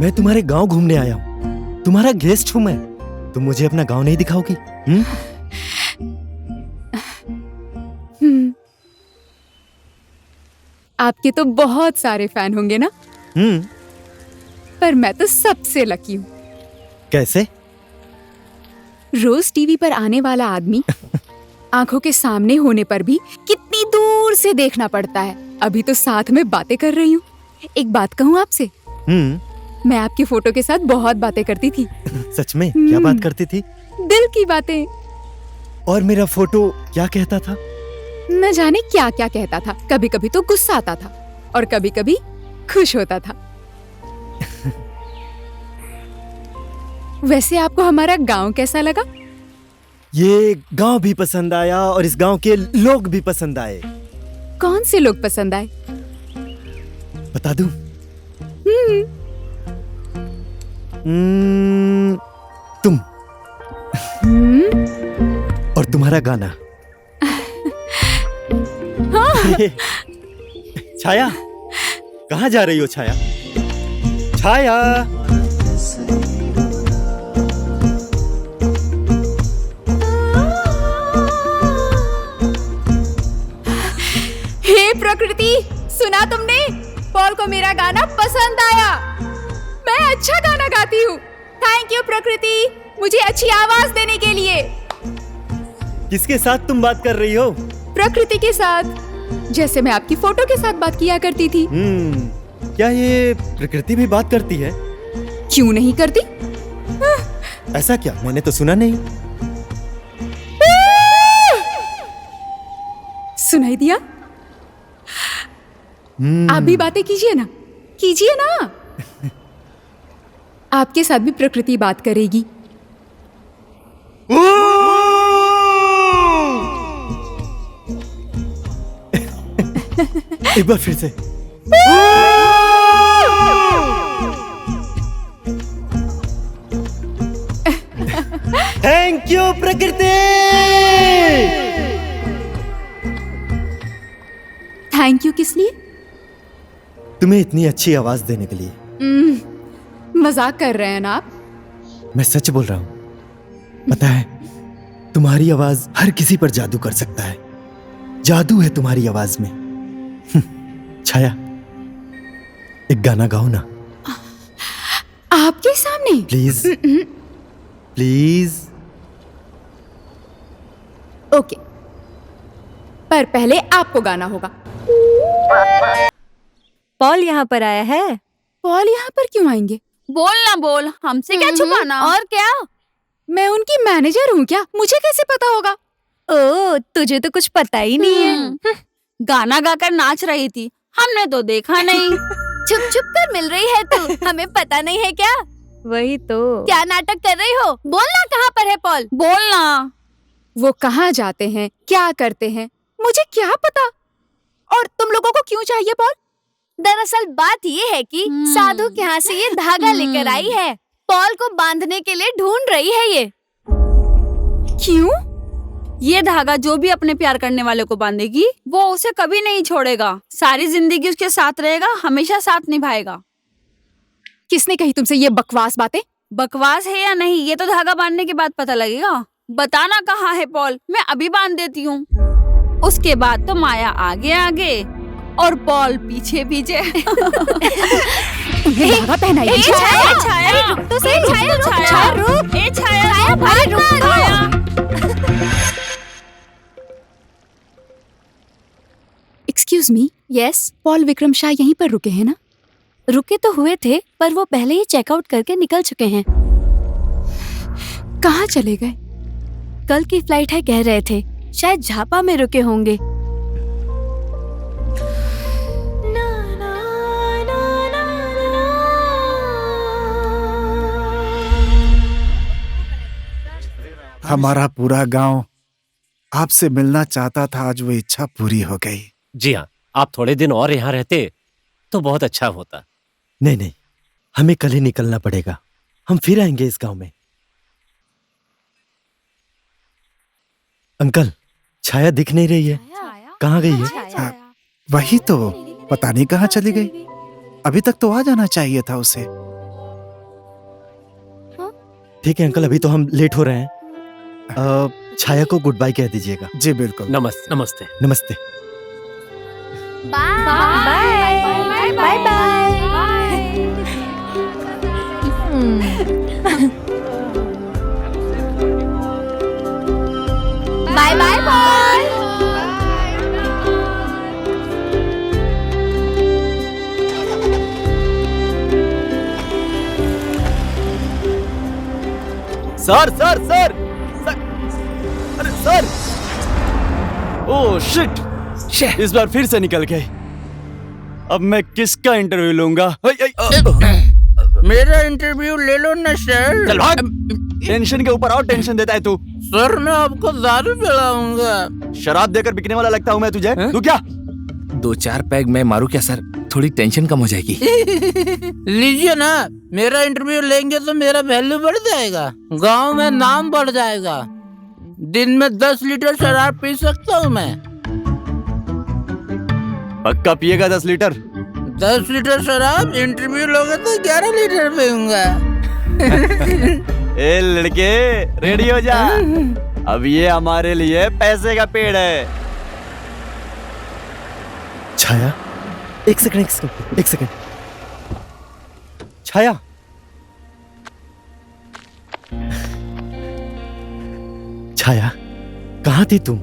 मैं तुम्हारे गांव घूमने आया हूँ। तुम्हारा गेस्ट हूँ मैं। तुम मुझे अपना गांव नहीं दिखाओगी? आपके तो बहुत सारे फैन होंगे ना? पर मैं तो सबसे लकी हूँ। कैसे? रोज टीवी पर आने वाला आदमी आंखों के सामने होने पर भी कितनी दूर से देखना पड़ता है। अभी तो साथ में बातें कर रही हूँ। एक बात कहूँ आपसे? मैं आपकी फोटो के साथ बहुत बातें करती थी। सच में? क्या बात करती थी? दिल की बातें। और मेरा फोटो क्या कहता था? न जाने क्या क्या कहता था। कभी कभी तो गुस्सा आता था और कभी कभी खुश होता था। वैसे आपको हमारा गांव कैसा लगा? ये गांव भी पसंद आया और इस गांव के लोग भी पसंद आए। कौन से लोग पसंद आए? बता दूं? तुम और तुम्हारा गाना। छाया, कहाँ जा रही हो छाया? छाया, हे प्रकृति, सुना तुमने? पॉल को मेरा गाना पसंद आया। मैं अच्छा गाना गाती हूँ। थैंक यू प्रकृति, मुझे अच्छी आवाज देने के लिए। किसके साथ तुम बात कर रही हो? प्रकृति के साथ, जैसे मैं आपकी फोटो के साथ बात किया करती थी। क्या ये प्रकृति भी बात करती है? क्यों नहीं करती? ऐसा क्या? मैंने तो सुना नहीं। सुनाई दिया? आप भी बातें कीजिए ना, कीजिए ना। आपके साथ भी प्रकृति बात करेगी। एक बार फिर से। थैंक यू प्रकृति। थैंक यू किस लिए? तुम्हें इतनी अच्छी आवाज देने के लिए। मजाक कर रहे हैं ना आप? मैं सच बोल रहा हूं। पता है, तुम्हारी आवाज हर किसी पर जादू कर सकता है। जादू है तुम्हारी आवाज में। छाया, एक गाना गाओ ना। आपके सामने? Please please. ओके, पर पहले आपको गाना होगा। पॉल यहाँ पर आया है। पॉल यहाँ पर क्यों आएंगे? बोल ना बोल, हमसे क्या छुपाना? और क्या? मैं उनकी मैनेजर हूँ क्या? मुझे कैसे पता होगा? ओ, तुझे तो कुछ पता ही नहीं है। गाना गाकर नाच रही थी, हमने तो देखा नहीं। छुप छुप कर मिल रही है तू, हमें पता नहीं है क्या? वही तो। क्या नाटक कर रही हो? बोलना, कहाँ पर है पॉल? बोलना। वो कहाँ जाते हैं, क्या करते हैं, मुझे क्या पता? और तुम लोगों को क्यों चाहिए पॉल? दरअसल बात ये है कि साधु के यहाँ से ये धागा लेकर आई है। पॉल को बांधने के लिए ढूंढ रही है ये। क्यों? ये धागा जो भी अपने प्यार करने वाले को बांधेगी, वो उसे कभी नहीं छोड़ेगा। सारी जिंदगी उसके साथ रहेगा, हमेशा साथ निभाएगा। किसने कही तुमसे ये बकवास बातें? बकवास है या नहीं, ये तो धागा बांधने के बाद पता लगेगा। बताना कहाँ है पॉल, मैं अभी बांध देती हूँ। उसके बाद तो माया आगे आगे और पॉल पीछे पीछे। धागा पहनाई। छाया, रुक तो सही। छाया, रुक। ए छाया, भाई रुक। Excuse me. Yes, Paul Vikram Shah यहीं पर रुके हैं ना? रुके तो हुए थे, पर वो पहले ही चेकआउट करके निकल चुके हैं। कहाँ चले गए? कल की फ्लाइट है कह रहे थे, शायद झापा में रुके होंगे। हमारा पूरा गांव आपसे मिलना चाहता था, आज वो इच्छा पूरी हो गई। जी हाँ, आप थोड़े दिन और यहाँ रहते तो बहुत अच्छा होता। नहीं नहीं, हमें कल ही निकलना पड़ेगा। हम फिर आएंगे इस गांव में। अंकल, छाया दिख नहीं रही है, कहाँ गई है? वही तो, पता नहीं कहाँ चली गई। अभी तक तो आ जाना चाहिए था उसे। ठीक है अंकल, अभी तो हम लेट हो रहे हैं। छाया को गुड बाय कह दीजिएगा। जी बिल्कुल। नमस्ते। नमस्ते। नमस्ते। Bye bye bye bye. Bye bye bye. Sir sir sir sir, अरे सर, ओह शिट, इस बार फिर से निकल गए। अब मैं किसका इंटरव्यू लूंगा? मेरा इंटरव्यू ले लो ना सर। चल भाग। टेंशन के ऊपर और टेंशन देता है तू। सर मैं आपको दारू पिलाऊंगा। शराब देकर बिकने वाला लगता हूँ मैं तुझे? तू क्या? 2-4 पैग मैं मारू क्या सर? थोड़ी टेंशन कम हो जाएगी। लीजिए ना, मेरा इंटरव्यू लेंगे तो मेरा वैल्यू बढ़ जाएगा, गांव में नाम बढ़ जाएगा। दिन में 10 लीटर शराब पी सकता हूँ मैं। पक्का पिएगा 10 लीटर? 10 लीटर शराब, इंटरव्यू लोगे तो 11 लीटर पीऊंगा। ए लड़के, रेडी हो जा। अब ये हमारे लिए पैसे का पेड़ है। छाया, एक सेकंड। छाया, छाया, कहाँ थी तुम?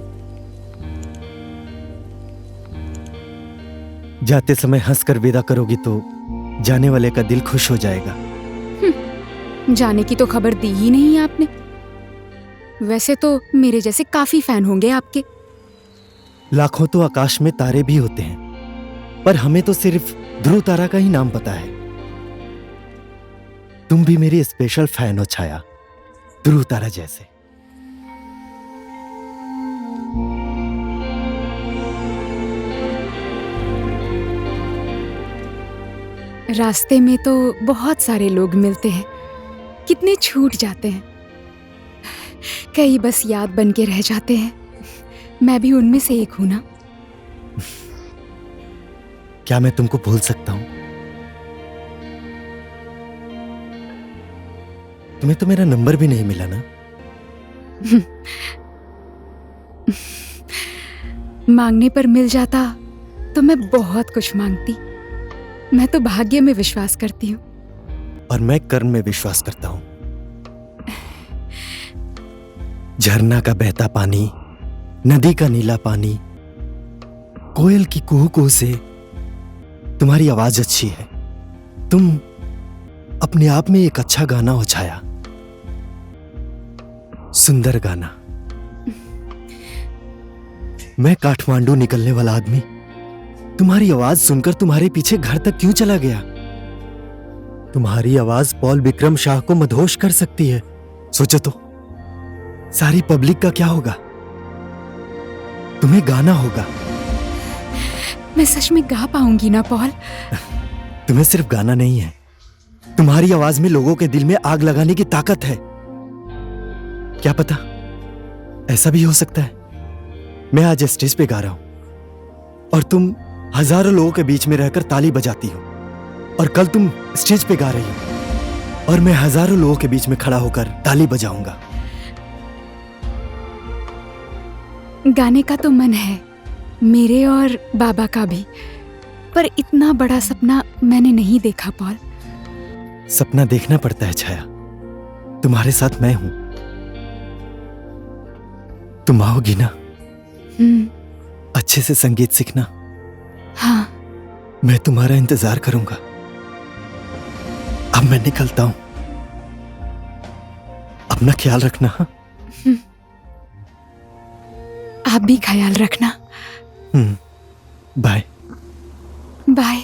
जाते समय हंसकर विदा करोगी तो जाने वाले का दिल खुश हो जाएगा। जाने की तो खबर दी ही नहीं आपने। वैसे तो मेरे जैसे काफी फैन होंगे आपके। लाखों तो आकाश में तारे भी होते हैं, पर हमें तो सिर्फ ध्रुव तारा का ही नाम पता है। तुम भी मेरी स्पेशल फैन हो छाया, ध्रुव तारा जैसे। रास्ते में तो बहुत सारे लोग मिलते हैं, कितने छूट जाते हैं, कई बस याद बन के रह जाते हैं। मैं भी उनमें से एक हूं ना। क्या मैं तुमको भूल सकता हूं? तुम्हें तो मेरा नंबर भी नहीं मिला ना। मांगने पर मिल जाता तो मैं बहुत कुछ मांगती। मैं तो भाग्य में विश्वास करती हूँ। और मैं कर्म में विश्वास करता हूं। झरना का बहता पानी, नदी का नीला पानी, कोयल की कुहू कुहू से तुम्हारी आवाज अच्छी है। तुम अपने आप में एक अच्छा गाना हो छाया, सुंदर गाना। मैं काठमांडू निकलने वाला आदमी तुम्हारी आवाज सुनकर तुम्हारे पीछे घर तक क्यों चला गया? तुम्हारी आवाज पॉल विक्रम शाह को मदहोश कर सकती है। सोचो तो, सारी पब्लिक का क्या होगा? तुम्हें गाना होगा। मैं सच में गा पाऊंगी ना पॉल? तुम्हें सिर्फ गाना नहीं है, तुम्हारी आवाज में लोगों के दिल में आग लगाने की ताकत है। क्या पता, ऐसा भी हो सकता है मैं आज स्टेज पे गा रहा हूं और तुम हजारों लोगों के बीच में रहकर ताली बजाती हो, और कल तुम स्टेज पे गा रही हो और मैं हजारों लोगों के बीच में खड़ा होकर ताली बजाऊंगा। गाने का तो मन है मेरे और बाबा का भी, पर इतना बड़ा सपना मैंने नहीं देखा पॉल। सपना देखना पड़ता है छाया, तुम्हारे साथ मैं हूं। तुम आओगी ना? अच्छे से संगीत सीखना। हाँ, मैं तुम्हारा इंतजार करूंगा। अब मैं निकलता हूं, अपना ख्याल रखना। हाँ, आप भी ख्याल रखना। Bye bye.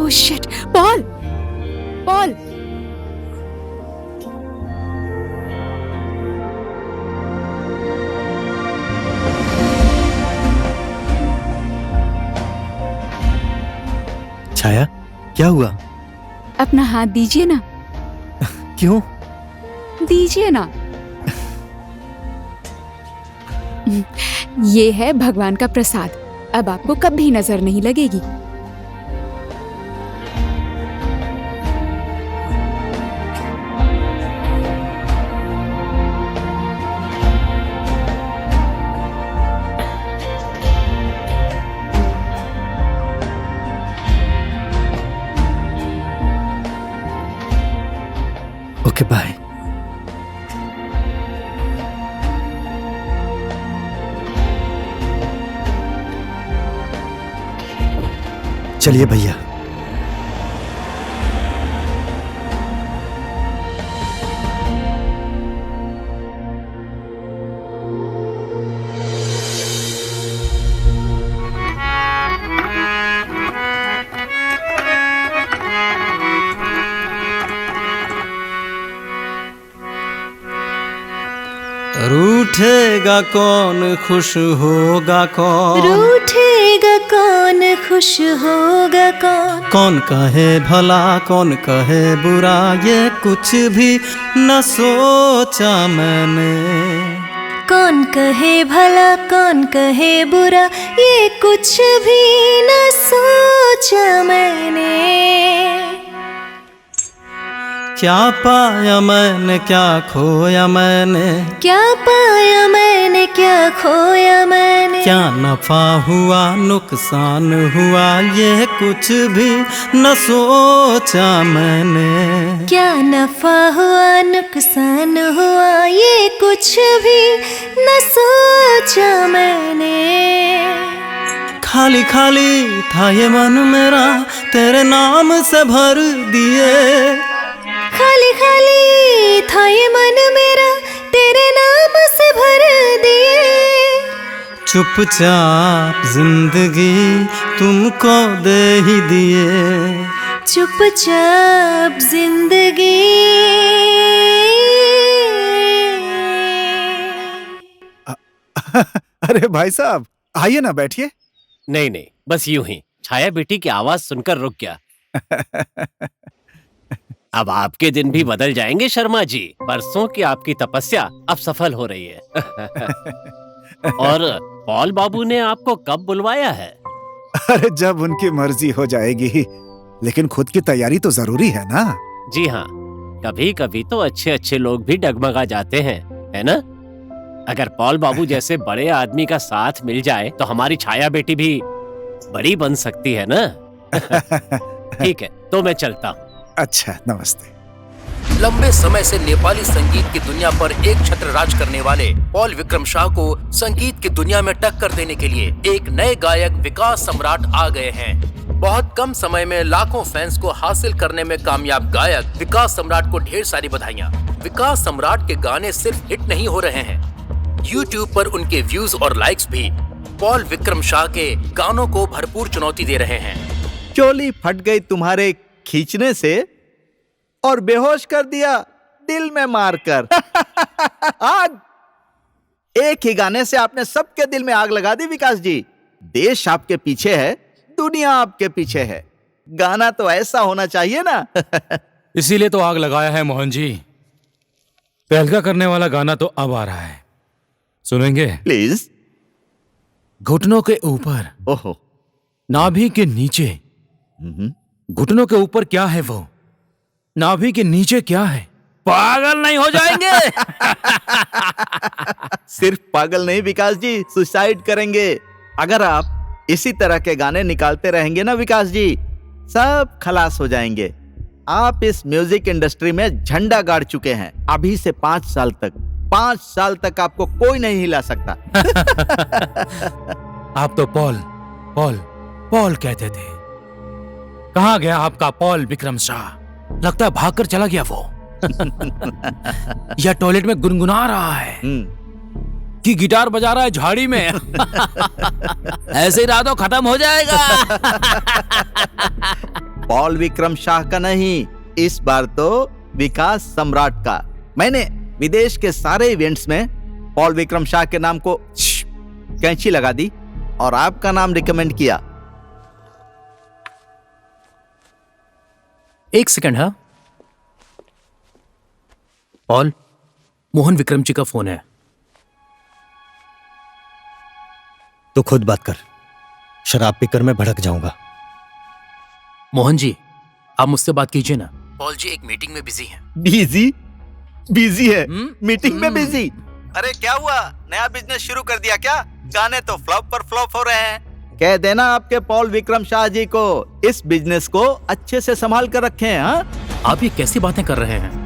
Oh shit, Paul, Paul. Chhaya, क्या हुआ? अपना हाथ दीजिए ना। क्यों? दीजिए ना। ये है भगवान का प्रसाद, अब आपको कभी नजर नहीं लगेगी। Okay, bye. चलिए भैया। रूठेगा कौन, खुश होगा कौन? रूठेगा कौन, खुश होगा कौन? कौन कहे भला, कौन कहे बुरा, ये कुछ भी न सोचा मैंने। कौन कहे भला, कौन कहे बुरा, ये कुछ भी न सोचा मैंने। क्या पाया मैंने, क्या खोया मैंने? क्या पाया मैंने, क्या खोया मैंने? क्या नफा हुआ, नुकसान हुआ, ये कुछ भी न सोचा मैंने। क्या नफा हुआ, नुकसान हुआ, ये कुछ भी न सोचा मैंने। खाली खाली था ये मन मेरा, तेरे नाम से भर दिए। खाली खाली था ये मन मेरा, तेरे नाम से भर दिए। चुपचाप जिंदगी तुमको दे ही दिए। चुपचाप जिंदगी। अरे भाई साहब, आइए ना, बैठिए। नहीं नहीं, बस यूं ही छाया बेटी की आवाज सुनकर रुक गया। अब आपके दिन भी बदल जाएंगे शर्मा जी। बरसों की आपकी तपस्या अब सफल हो रही है। और पॉल बाबू ने आपको कब बुलवाया है? अरे जब उनकी मर्जी हो जाएगी, लेकिन खुद की तैयारी तो जरूरी है ना। जी हाँ, कभी कभी तो अच्छे अच्छे लोग भी डगमगा जाते हैं, है ना? अगर पॉल बाबू जैसे बड़े आदमी का साथ मिल जाए तो हमारी छाया बेटी भी बड़ी बन सकती है ना। ठीक है, तो मैं चलता हूँ। अच्छा, नमस्ते। लंबे समय से नेपाली संगीत की दुनिया पर एक छत्र राज करने वाले पॉल विक्रम शाह को संगीत की दुनिया में टक्कर देने के लिए एक नए गायक विकास सम्राट आ गए हैं। बहुत कम समय में लाखों फैंस को हासिल करने में कामयाब गायक विकास सम्राट को ढेर सारी बधाइयाँ। विकास सम्राट के गाने सिर्फ हिट नहीं हो रहे हैं, YouTube पर उनके व्यूज और लाइक्स भी पॉल विक्रम शाह के गानों को भरपूर चुनौती दे रहे हैं। चोली फट गई तुम्हारे खींचने से और बेहोश कर दिया दिल में मारकर। आज एक ही गाने से आपने सबके दिल में आग लगा दी विकास जी। देश आपके पीछे है, दुनिया आपके पीछे है। गाना तो ऐसा होना चाहिए ना। इसीलिए तो आग लगाया है मोहन जी। तहलका करने वाला गाना तो अब आ रहा है, सुनेंगे? प्लीज। घुटनों के ऊपर, ओहो, नाभि के नीचे। घुटनों के ऊपर क्या है वो, नाभि के नीचे क्या है? पागल नहीं हो जाएंगे? सिर्फ पागल नहीं विकास जी, सुसाइड करेंगे। अगर आप इसी तरह के गाने निकालते रहेंगे ना विकास जी, सब खलास हो जाएंगे। आप इस म्यूजिक इंडस्ट्री में झंडा गाड़ चुके हैं। अभी से 5 साल तक आपको कोई नहीं हिला सकता। आप तो पॉल कहते थे। कहाँ गया आपका पॉल विक्रम शाह? लगता है भागकर चला गया वो। या टॉयलेट में गुनगुना रहा है कि गिटार बजा रहा है झाड़ी में। ऐसे ही रातों खत्म हो जाएगा। पॉल विक्रम शाह का नहीं, इस बार तो विकास सम्राट का। मैंने विदेश के सारे इवेंट्स में पॉल विक्रम शाह के नाम को कैंची लगा दी और आपका नाम रिकमेंड किया। एक सेकंड। हाँ पॉल, मोहन विक्रम जी का फोन है। तो खुद बात कर, शराब पीकर मैं भड़क जाऊंगा। मोहन जी, आप मुझसे बात कीजिए ना। पॉल जी एक मीटिंग में बिजी हैं। बिजी? बिजी है? मीटिंग में बिजी? अरे क्या हुआ, नया बिजनेस शुरू कर दिया क्या? गाने तो फ्लॉप पर फ्लॉप हो रहे हैं। कह देना आपके पॉल विक्रम शाह जी को इस बिजनेस को अच्छे से संभाल कर रखे हैं। हाँ, आप ये कैसी बातें कर रहे हैं?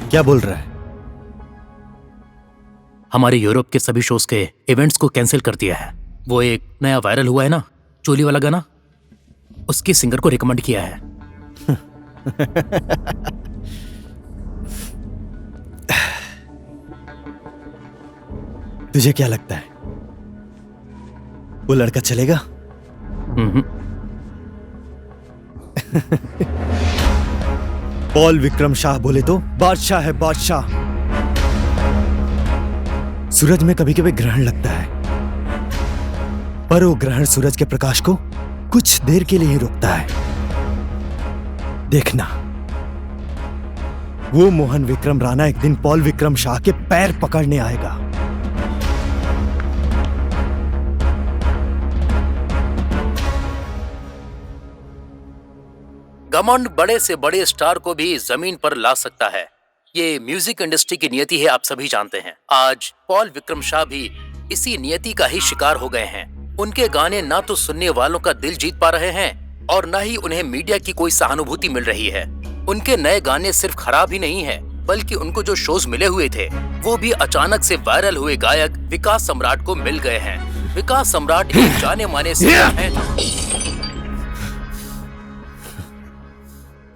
क्या बोल रहा है? हमारे यूरोप के सभी शोज के इवेंट्स को कैंसिल कर दिया है। वो एक नया वायरल हुआ है ना, चोली वाला गाना, उसके सिंगर को रिकमेंड किया है। तुझे क्या लगता है वो लड़का चलेगा? पॉल विक्रम शाह बोले तो बादशाह है, बादशाह। सूरज में कभी कभी ग्रहण लगता है, पर वो ग्रहण सूरज के प्रकाश को कुछ देर के लिए ही रोकता है। देखना, वो मोहन विक्रम राणा एक दिन पॉल विक्रम शाह के पैर पकड़ने आएगा। घमंड बड़े से बड़े स्टार को भी जमीन पर ला सकता है। ये म्यूजिक इंडस्ट्री की नियति है, आप सभी जानते हैं। आज पॉल विक्रम शाह भी इसी नियति का ही शिकार हो गए हैं। उनके गाने ना तो सुनने वालों का दिल जीत पा रहे हैं और ना ही उन्हें मीडिया की कोई सहानुभूति मिल रही है। उनके नए गाने सिर्फ खराब ही नहीं है, बल्कि उनको जो शोज मिले हुए थे वो भी अचानक से वायरल हुए गायक विकास सम्राट को मिल गए हैं। विकास सम्राट एक जाने माने सिंगर हैं।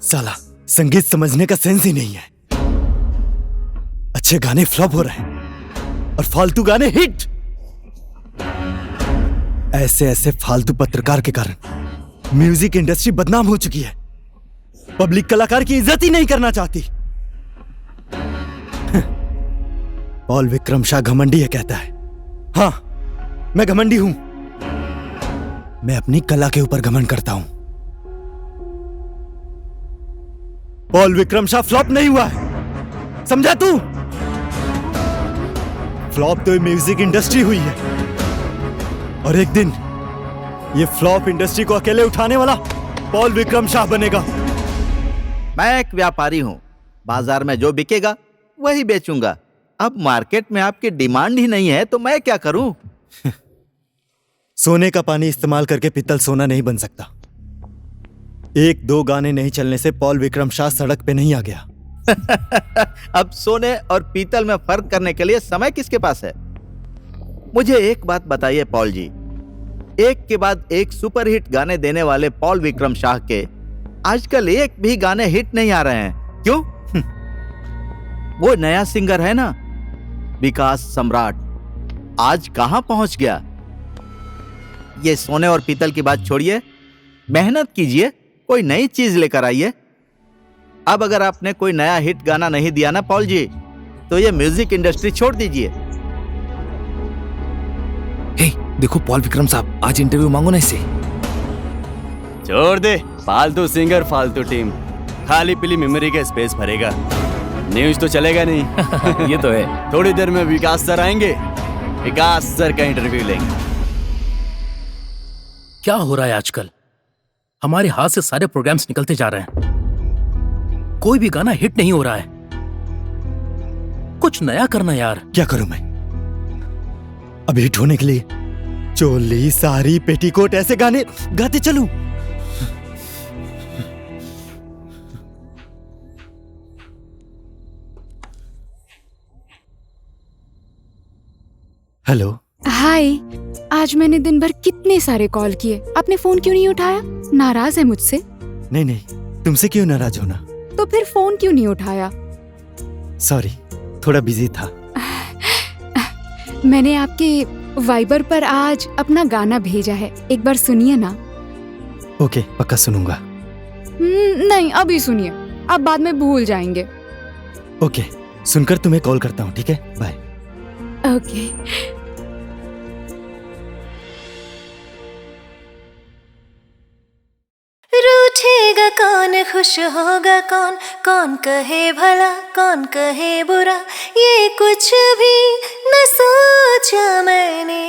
साला संगीत समझने का सेंस ही नहीं है। अच्छे गाने फ्लॉप हो रहे हैं और फालतू गाने हिट। ऐसे ऐसे फालतू पत्रकार के कारण म्यूजिक इंडस्ट्री बदनाम हो चुकी है। पब्लिक कलाकार की इज्जत ही नहीं करना चाहती। पॉल विक्रम शाह घमंडी है कहता है। हाँ, मैं घमंडी हूं। मैं अपनी कला के ऊपर घमंड करता हूं। पॉल विक्रम शाह फ्लॉप नहीं हुआ है, समझा तू? फ्लॉप तो म्यूजिक इंडस्ट्री हुई है और एक दिन ये फ्लॉप इंडस्ट्री को अकेले उठाने वाला पॉल विक्रम शाह बनेगा। मैं एक व्यापारी हूं, बाजार में जो बिकेगा वही बेचूंगा। अब मार्केट में आपकी डिमांड ही नहीं है तो मैं क्या करूं? सोने का पानी इस्तेमाल करके पीतल सोना नहीं बन सकता। एक दो गाने नहीं चलने से पॉल विक्रम शाह सड़क पे नहीं आ गया। अब सोने और पीतल में फर्क करने के लिए समय किसके पास है? मुझे एक बात बताइए पॉल जी, एक के बाद एक सुपरहिट गाने देने वाले पॉल विक्रम शाह के आजकल एक भी गाने हिट नहीं आ रहे हैं, क्यों? वो नया सिंगर है ना, विकास सम्राट, आज कहां पहुंच गया? ये सोने और पीतल की बात छोड़िए, मेहनत कीजिए, कोई नई चीज लेकर आइए। अब अगर आपने कोई नया हिट गाना नहीं दिया ना पॉल जी, तो ये म्यूजिक इंडस्ट्री छोड़ दीजिए। हे, देखो पॉल विक्रम साहब, आज इंटरव्यू मांगो ना इससे। छोड़ दे, फालतू सिंगर फालतू टीम, खाली पीली मेमोरी का स्पेस भरेगा, न्यूज तो चलेगा नहीं। ये तो है। थोड़ी देर में विकास सर आएंगे, विकास सर का इंटरव्यू लेंगे। क्या हो रहा है आजकल? हमारे हाथ से सारे प्रोग्राम्स निकलते जा रहे हैं, कोई भी गाना हिट नहीं हो रहा है। कुछ नया करना यार। क्या करूं मैं? अब हिट होने के लिए चोली, साड़ी, पेटीकोट ऐसे गाने गाते चलूं? हेलो। हाय। आज मैंने दिन भर कितने सारे कॉल किए, आपने फोन क्यों नहीं उठाया? नाराज है मुझसे? नहीं नहीं, तुमसे क्यों नाराज होना। तो फिर फोन क्यों नहीं उठाया? सॉरी, थोड़ा बिजी था। मैंने आपके वाइबर पर आज अपना गाना भेजा है, एक बार सुनिए ना। ओके, पक्का सुनूंगा। नहीं, अभी सुनिए, आप बाद में भूल जाएंगे। ओके, सुनकर तुम्हें कॉल करता हूँ, ठीक है? बाय। ओके। रूठेगा कौन, खुश होगा कौन, कौन कहे भला कौन कहे बुरा, ये कुछ भी न सोचा मैंने।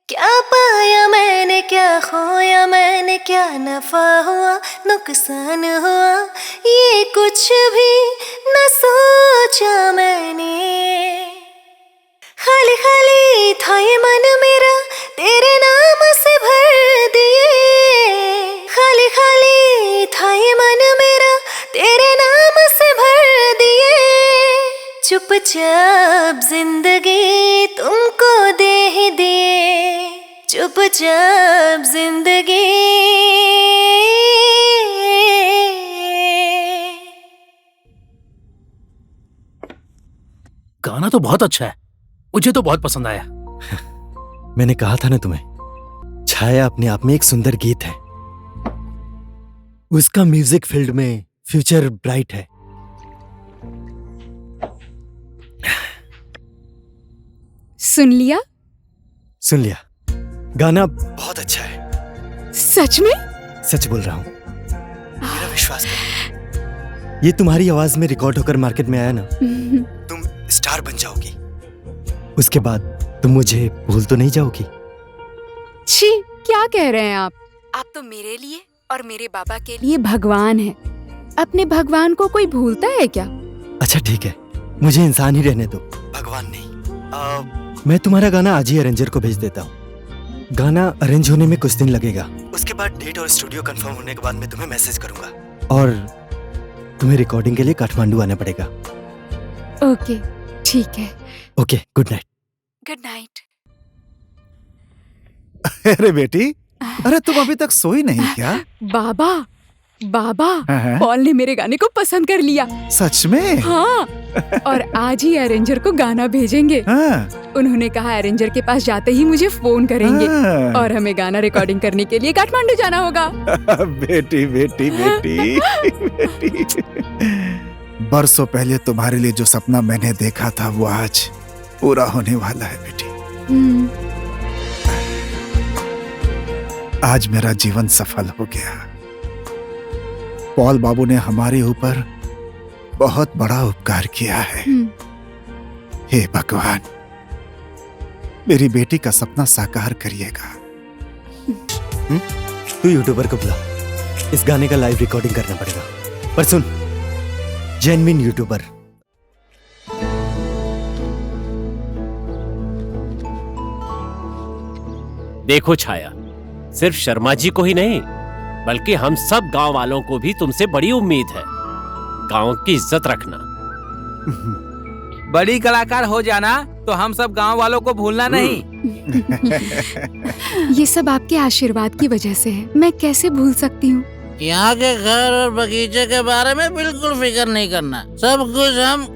क्या पाया मैंने, क्या खोया मैंने, क्या नफा हुआ नुकसान हुआ, ये कुछ भी न सोचा मैंने। खाली खाली था ये मन मेरा, तेरे नाम से भर दिए। खाली खाली था ये मन मेरा, तेरे नाम से भर दिए। चुपचाप जिंदगी तुमको दे ही दिए, चुपचाप जिंदगी। गाना तो बहुत अच्छा है, मुझे तो बहुत पसंद आया। मैंने कहा था ना तुम्हें, छाया अपने आप में एक सुंदर गीत है। उसका म्यूजिक फील्ड में फ्यूचर ब्राइट है। सुन लिया? सुन लिया। गाना बहुत अच्छा है। सच में? सच बोल रहा हूं, मेरा विश्वास करो। ये तुम्हारी आवाज में रिकॉर्ड होकर मार्केट में आया ना, तुम स्टार बन जाओगी। उसके बाद तुम मुझे भूल तो नहीं जाओगी? छी, क्या कह रहे हैं आप? आप तो मेरे लिए और मेरे बाबा के लिए भगवान हैं। अपने भगवान को कोई भूलता है क्या? अच्छा ठीक है, मुझे इंसान ही रहने दो, भगवान नहीं। मैं तुम्हारा गाना आज ही अरेंजर को भेज देता हूँ। गाना अरेंज होने में कुछ दिन लगेगा। उसके बाद डेट और स्टूडियो कंफर्म होने के बाद मैं तुम्हें मैसेज करूंगा। और तुम्हें रिकॉर्डिंग के लिए काठमांडू आना पड़ेगा। ओके, ठीक है। Okay, good night. Good night. अरे बेटी, अरे तुम अभी तक सोई नहीं क्या? बाबा, बाबा, हाँ? पॉल ने मेरे गाने को पसंद कर लिया। सच में? हाँ, और आज ही अरेंजर को गाना भेजेंगे। हाँ। उन्होंने कहा अरेंजर के पास जाते ही मुझे फोन करेंगे। हाँ। और हमें गाना रिकॉर्डिंग करने के लिए काठमांडू जाना होगा। बेटी बेटी बेटी बेटी, बरसों पहले तुम्हारे लिए जो सपना मैंने देखा था वो आज पूरा होने वाला है बेटी। आज मेरा जीवन सफल हो गया। पॉल बाबू ने हमारे ऊपर बहुत बड़ा उपकार किया है। हे भगवान, मेरी बेटी का सपना साकार करिएगा। तू यूट्यूबर को बुला, इस गाने का लाइव रिकॉर्डिंग करना पड़ेगा। पर सुन, जेन्युइन यूट्यूबर। देखो छाया, सिर्फ शर्मा जी को ही नहीं बल्कि हम सब गांव वालों को भी तुमसे बड़ी उम्मीद है। गांव की इज्जत रखना। बड़ी कलाकार हो जाना तो हम सब गांव वालों को भूलना नहीं। ये सब आपके आशीर्वाद की वजह से है, मैं कैसे भूल सकती हूँ। यहाँ के घर और बगीचे के बारे में बिल्कुल फिक्र नहीं करना, सब कुछ हम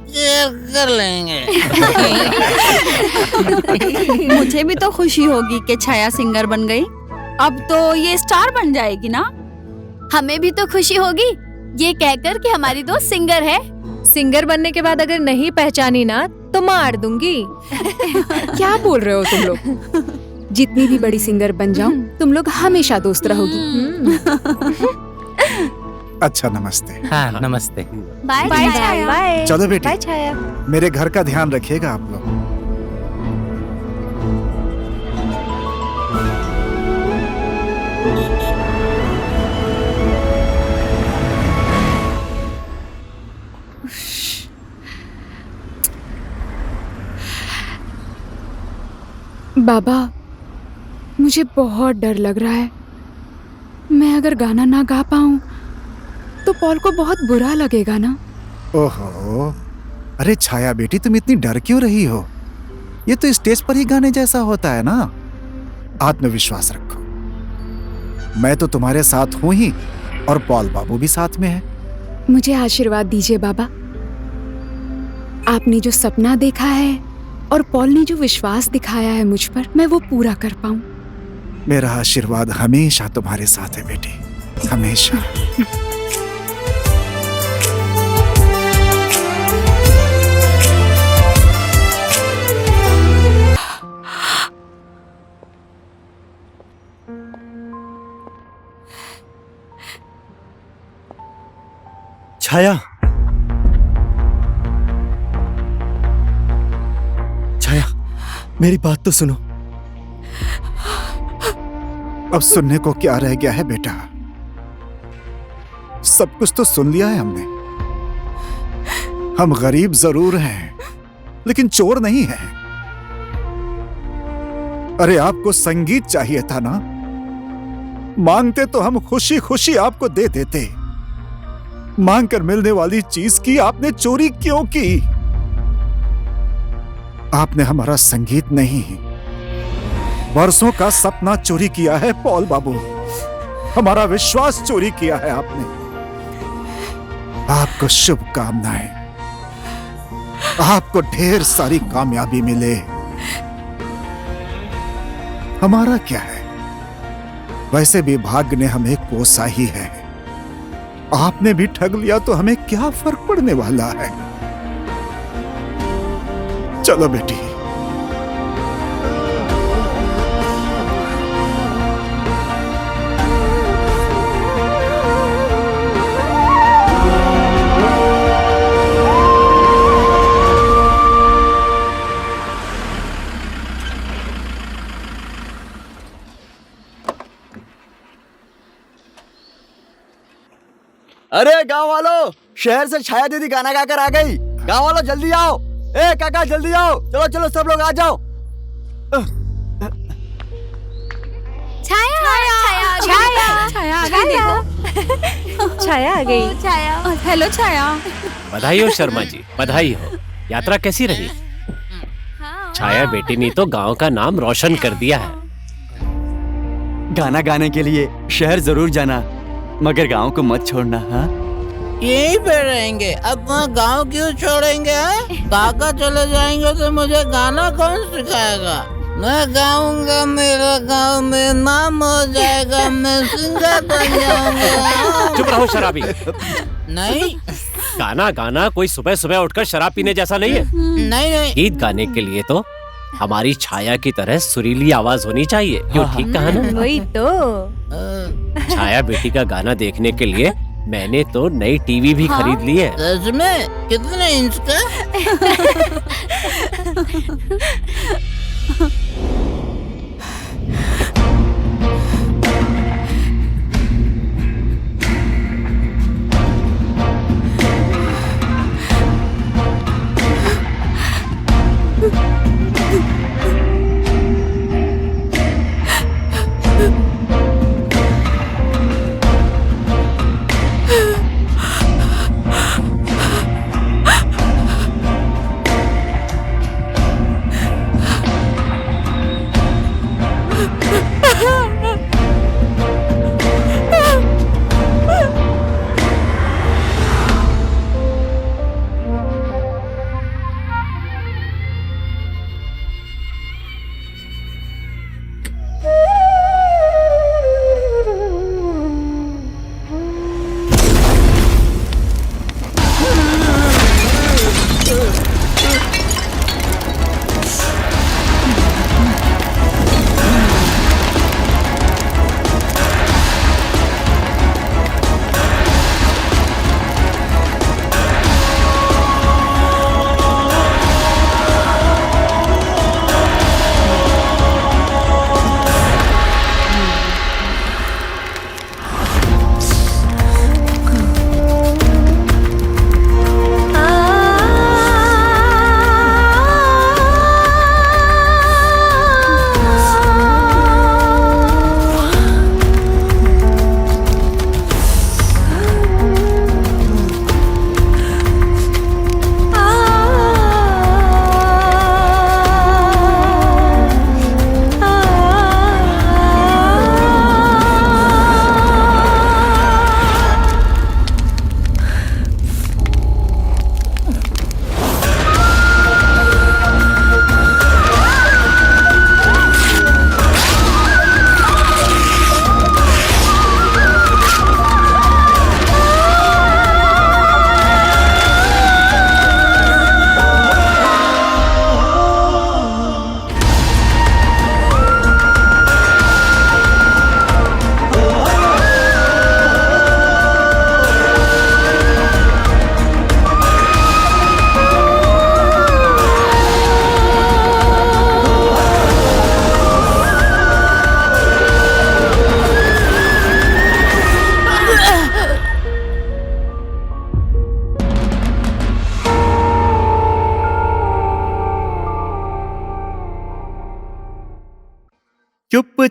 कर लेंगे। मुझे भी तो खुशी होगी कि छाया सिंगर बन गई। अब तो ये स्टार बन जाएगी ना। हमें भी तो खुशी होगी ये कहकर कि हमारी दोस्त सिंगर है। सिंगर बनने के बाद अगर नहीं पहचानी ना तो मार दूंगी। क्या बोल रहे हो तुम लोग? जितनी भी बड़ी सिंगर बन जाऊं, तुम लोग हमेशा दोस्त रहोगी। अच्छा, नमस्ते। हाँ, नमस्ते। बाय बाय छाया। बाय। चलो बेटी, बाय छाया। मेरे घर का ध्यान रखिएगा आप लोग। बाबा, मुझे बहुत डर लग रहा है। मैं अगर गाना ना गा पाऊं तो पॉल को बहुत बुरा लगेगा ना। ओहो, अरे छाया बेटी, तुम इतनी डर क्यों रही हो? ये तो स्टेज पर ही गाने जैसा होता है ना। आत्मविश्वास रखो, मैं तो तुम्हारे साथ हूं ही, और पॉल बाबू भी साथ में है। मुझे आशीर्वाद दीजिए बाबा। आपने जो सपना देखा है और पॉल ने जो विश्वास दिखाया है मुझ पर, मैं वो पूरा कर पाऊं। मेरा आशीर्वाद हमेशा तुम्हारे साथ है बेटी, हमेशा। छाया, छाया, मेरी बात तो सुनो। अब सुनने को क्या रह गया है बेटा? सब कुछ तो सुन लिया है हमने। हम गरीब जरूर हैं, लेकिन चोर नहीं हैं। अरे आपको संगीत चाहिए था ना, मांगते तो हम खुशी खुशी आपको दे देते। मांग कर मिलने वाली चीज की आपने चोरी क्यों की? आपने हमारा संगीत नहीं, वर्षों का सपना चोरी किया है पॉल बाबू। हमारा विश्वास चोरी किया है आपने। आपको शुभकामनाएं, आपको ढेर सारी कामयाबी मिले। हमारा क्या है, वैसे भी भाग्य ने हमें कोसा ही है। आपने भी ठग लिया तो हमें क्या फर्क पड़ने वाला है? चलो बेटी। अरे गांव वालों, शहर से छाया दीदी गाना गाकर आ गई। गांव वालों जल्दी आओ। ए काका जल्दी आओ, चलो चलो सब लोग आ जाओ। छाया छाया छाया छाया आ गई, देखो। छाया आ गई। छाया, हेलो छाया। बधाई हो शर्मा जी, बधाई हो। यात्रा कैसी रही? छाया बेटी ने तो गांव का नाम रोशन कर दिया है। गाना गाने के लिए शहर जरूर जाना, मगर गांव को मत छोड़ना। हाँ, यहीं पे रहेंगे, अपना गांव क्यों छोड़ेंगे? काका चले जाएंगे तो मुझे गाना कौन सिखाएगा? मैं गाऊंगा, मेरा गांव में नाम हो जाएगा, मैं सिंगर बन जाऊंगा। चुप रहो शराबी। नहीं, गाना गाना कोई सुबह सुबह उठकर शराब पीने जैसा नहीं है। नहीं। गीत गाने के लिए तो हमारी छाया की तरह सुरीली आवाज होनी चाहिए। क्यों, ठीक कहा ना? वही तो। छाया बेटी का गाना देखने के लिए मैंने तो नई टीवी भी खरीद ली है। सच में? कितने इंच का?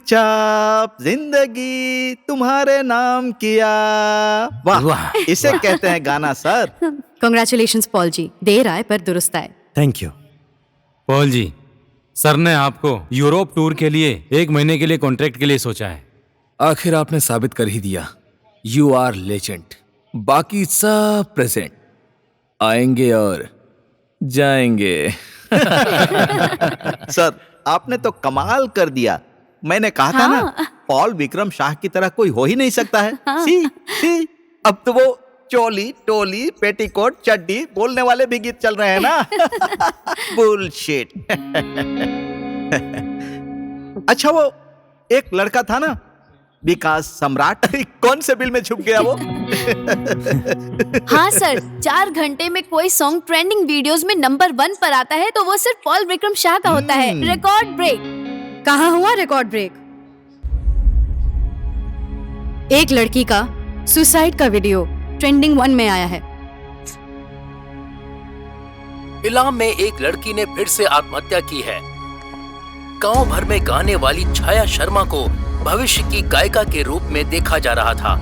चुपचाप जिंदगी तुम्हारे नाम किया। वाह, इसे कहते हैं गाना सर। कांग्रेचुलेशंस पॉल जी, देर आए पर दुरुस्त आए। Thank you. Paul ji, sir ने आपको यूरोप टूर के लिए 1 महीने के लिए कॉन्ट्रैक्ट के लिए सोचा है। आखिर आपने साबित कर ही दिया, यू आर लेजेंड। बाकी सब प्रेजेंट, आएंगे और जाएंगे। सर आपने तो कमाल कर दिया। मैंने कहा था ना, पॉल विक्रम शाह की तरह कोई हो ही नहीं सकता है। सी, अब तो वो चोली टोली पेटीकोट चड्डी बोलने वाले भी गीत चल रहे हैं ना। बुलशिट। अच्छा वो एक लड़का था ना, विकास सम्राट, कौन से बिल में छुप गया वो? हाँ सर, 4 घंटे में कोई सॉन्ग ट्रेंडिंग वीडियोस में नंबर 1 पर आता है तो वो सिर्फ पॉल विक्रम शाह का होता है। Record break. कहाँ हुआ रिकॉर्ड ब्रेक? एक लड़की का सुसाइड का वीडियो ट्रेंडिंग 1 में आया है। इलाम में एक लड़की ने फिर से आत्महत्या की है। गांव भर में गाने वाली छाया शर्मा को भविष्य की गायिका के रूप में देखा जा रहा था।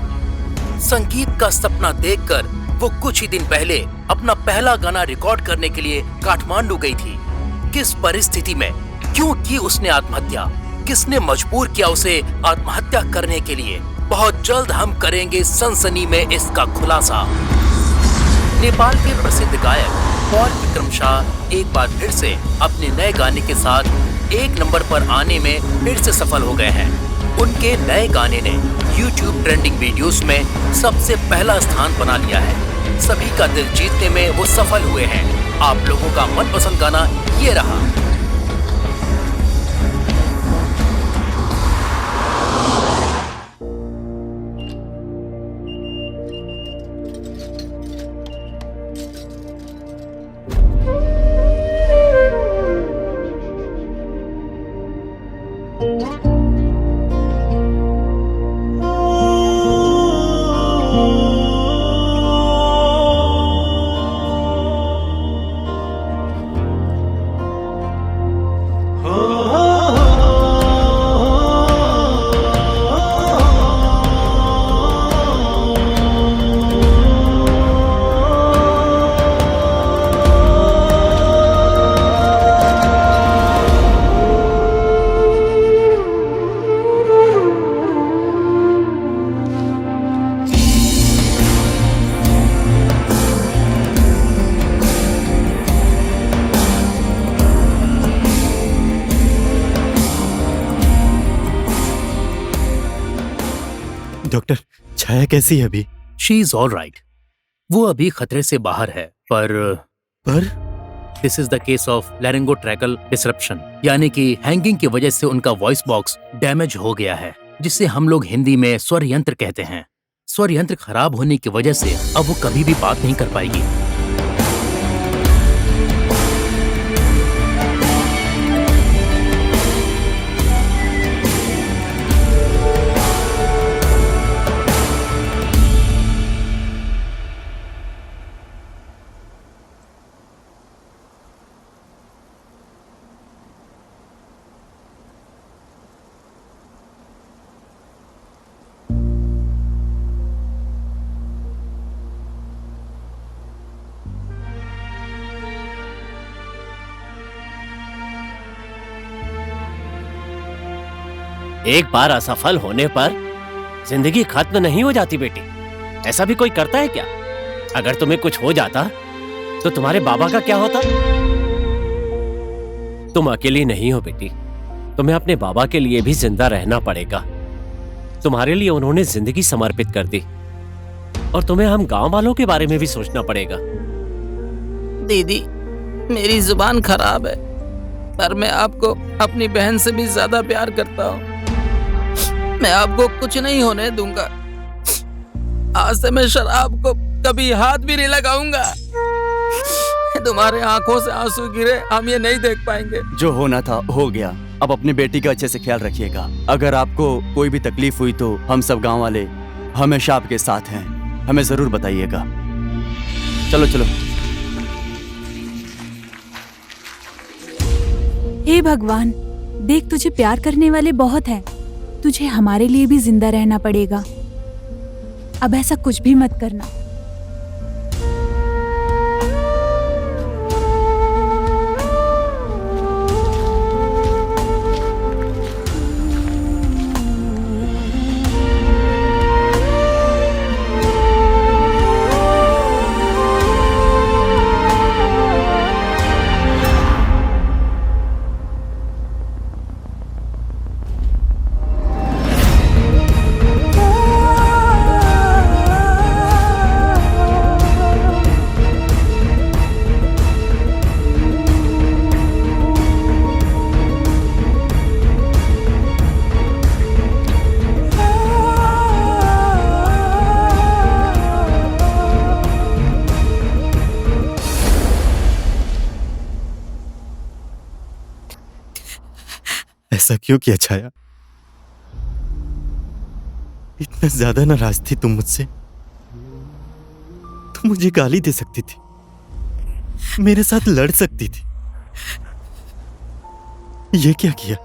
संगीत का सपना देखकर वो कुछ ही दिन पहले अपना पहला गाना रिकॉर्ड करने के लिए काठमांडू गई थी। किस परिस्थिति में, क्यों की उसने आत्महत्या, किसने मजबूर किया उसे आत्महत्या करने के लिए, बहुत जल्द हम करेंगे सनसनी में इसका खुलासा। नेपाल के प्रसिद्ध गायक पॉल विक्रम शाह एक बार फिर से अपने नए गाने के साथ 1 नंबर पर आने में फिर से सफल हो गए हैं। उनके नए गाने ने YouTube ट्रेंडिंग वीडियोस में सबसे पहला स्थान बना लिया है। सभी का दिल जीतने में वो सफल हुए हैं। आप लोगों का मनपसंद गाना ये रहा। डॉक्टर, छाया कैसी है अभी? She is all right. वो अभी खतरे से बाहर है, पर this is the case of laryngotracheal disruption, यानी कि हैंगिंग की वजह से उनका वॉइस बॉक्स डैमेज हो गया है, जिसे हम लोग हिंदी में स्वर यंत्र कहते हैं। स्वर यंत्र खराब होने की वजह से अब वो कभी भी बात नहीं कर पाएगी। एक बार असफल होने पर जिंदगी खत्म नहीं हो जाती बेटी। ऐसा भी कोई करता है क्या? अगर तुम्हें कुछ हो जाता तो तुम्हारे बाबा का क्या होता? तुम अकेली नहीं हो बेटी, तुम्हें अपने बाबा के लिए भी जिंदा रहना पड़ेगा। तुम्हारे लिए उन्होंने जिंदगी समर्पित कर दी और तुम्हें हम गांव वालों के बारे में भी सोचना पड़ेगा। दीदी, मेरी जुबान खराब है, पर मैं आपको अपनी बहन से भी ज्यादा प्यार करता हूँ। मैं आपको कुछ नहीं होने दूंगा। आज से मैं शराब को कभी हाथ भी नहीं लगाऊंगा। तुम्हारे आंखों से आंसू गिरे, हम ये नहीं देख पाएंगे। जो होना था हो गया। अब अपनी बेटी का अच्छे से ख्याल रखिएगा। अगर आपको कोई भी तकलीफ हुई तो हम सब गांव वाले हमेशा आपके साथ हैं। हमें जरूर बताइएगा। चलो चलो। हे भगवान, देख तुझे प्यार करने वाले बहुत हैं, तुझे हमारे लिए भी जिंदा रहना पड़ेगा। अब ऐसा कुछ भी मत करना। ऐसा क्यों किया छाया? इतना ज्यादा नाराज थी तुम मुझसे? तुम मुझे गाली दे सकती थी, मेरे साथ लड़ सकती थी। ये क्या किया?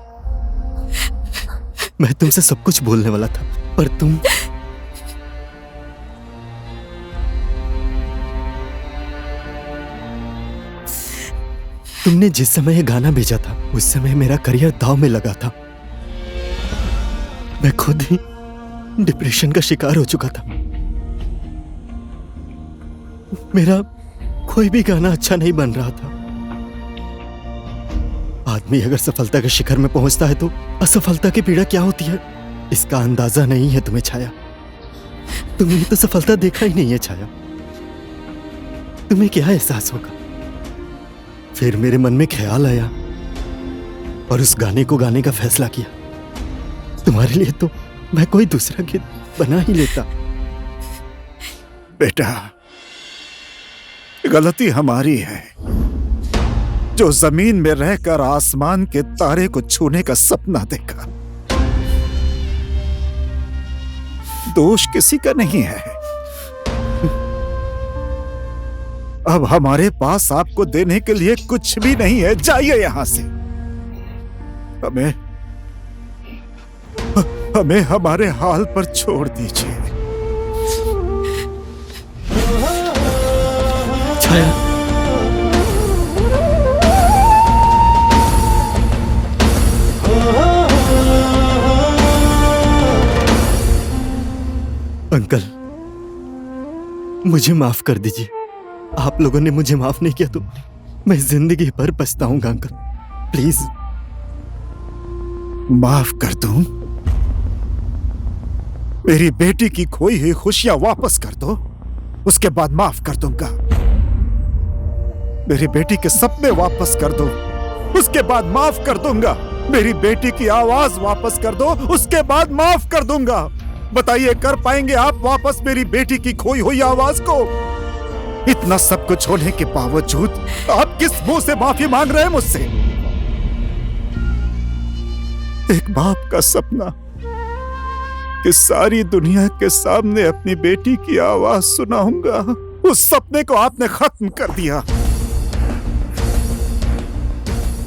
मैं तुमसे सब कुछ बोलने वाला था, पर तुमने जिस समय ये गाना भेजा था उस समय मेरा करियर दांव में लगा था। मैं खुद ही डिप्रेशन का शिकार हो चुका था। मेरा कोई भी गाना अच्छा नहीं बन रहा था। आदमी अगर सफलता के शिखर में पहुंचता है तो असफलता की पीड़ा क्या होती है इसका अंदाजा नहीं है तुम्हें छाया। तुमने तो सफलता देखा ही नहीं है छाया। तुम्हें क्या एहसास होगा? फिर मेरे मन में ख्याल आया और उस गाने को गाने का फैसला किया। तुम्हारे लिए तो मैं कोई दूसरा गीत बना ही लेता। बेटा, गलती हमारी है जो जमीन में रहकर आसमान के तारे को छूने का सपना देखा। दोष किसी का नहीं है। अब हमारे पास आपको देने के लिए कुछ भी नहीं है। जाइए यहां से। हमें हमारे हाल पर छोड़ दीजिए। छाया, अंकल मुझे माफ कर दीजिए। आप लोगों ने मुझे माफ नहीं किया तो मैं जिंदगी भर पछताऊंगा अंकल। प्लीज माफ कर दूं? मेरी बेटी की खोई हुई खुशियां वापस कर दो, उसके बाद माफ कर दूंगा। मेरी बेटी के सपने वापस कर दो, उसके बाद माफ कर दूंगा। मेरी बेटी की आवाज वापस कर दो, उसके बाद माफ कर दूंगा। बताइए, कर पाएंगे आप वापस मेरी बेटी की खोई हुई आवाज को? इतना सब कुछ होने के बावजूद आप किस मुंह से माफी मांग रहे हैं मुझसे? एक बाप का सपना कि सारी दुनिया के सामने अपनी बेटी की आवाज सुनाऊंगा, उस सपने को आपने खत्म कर दिया।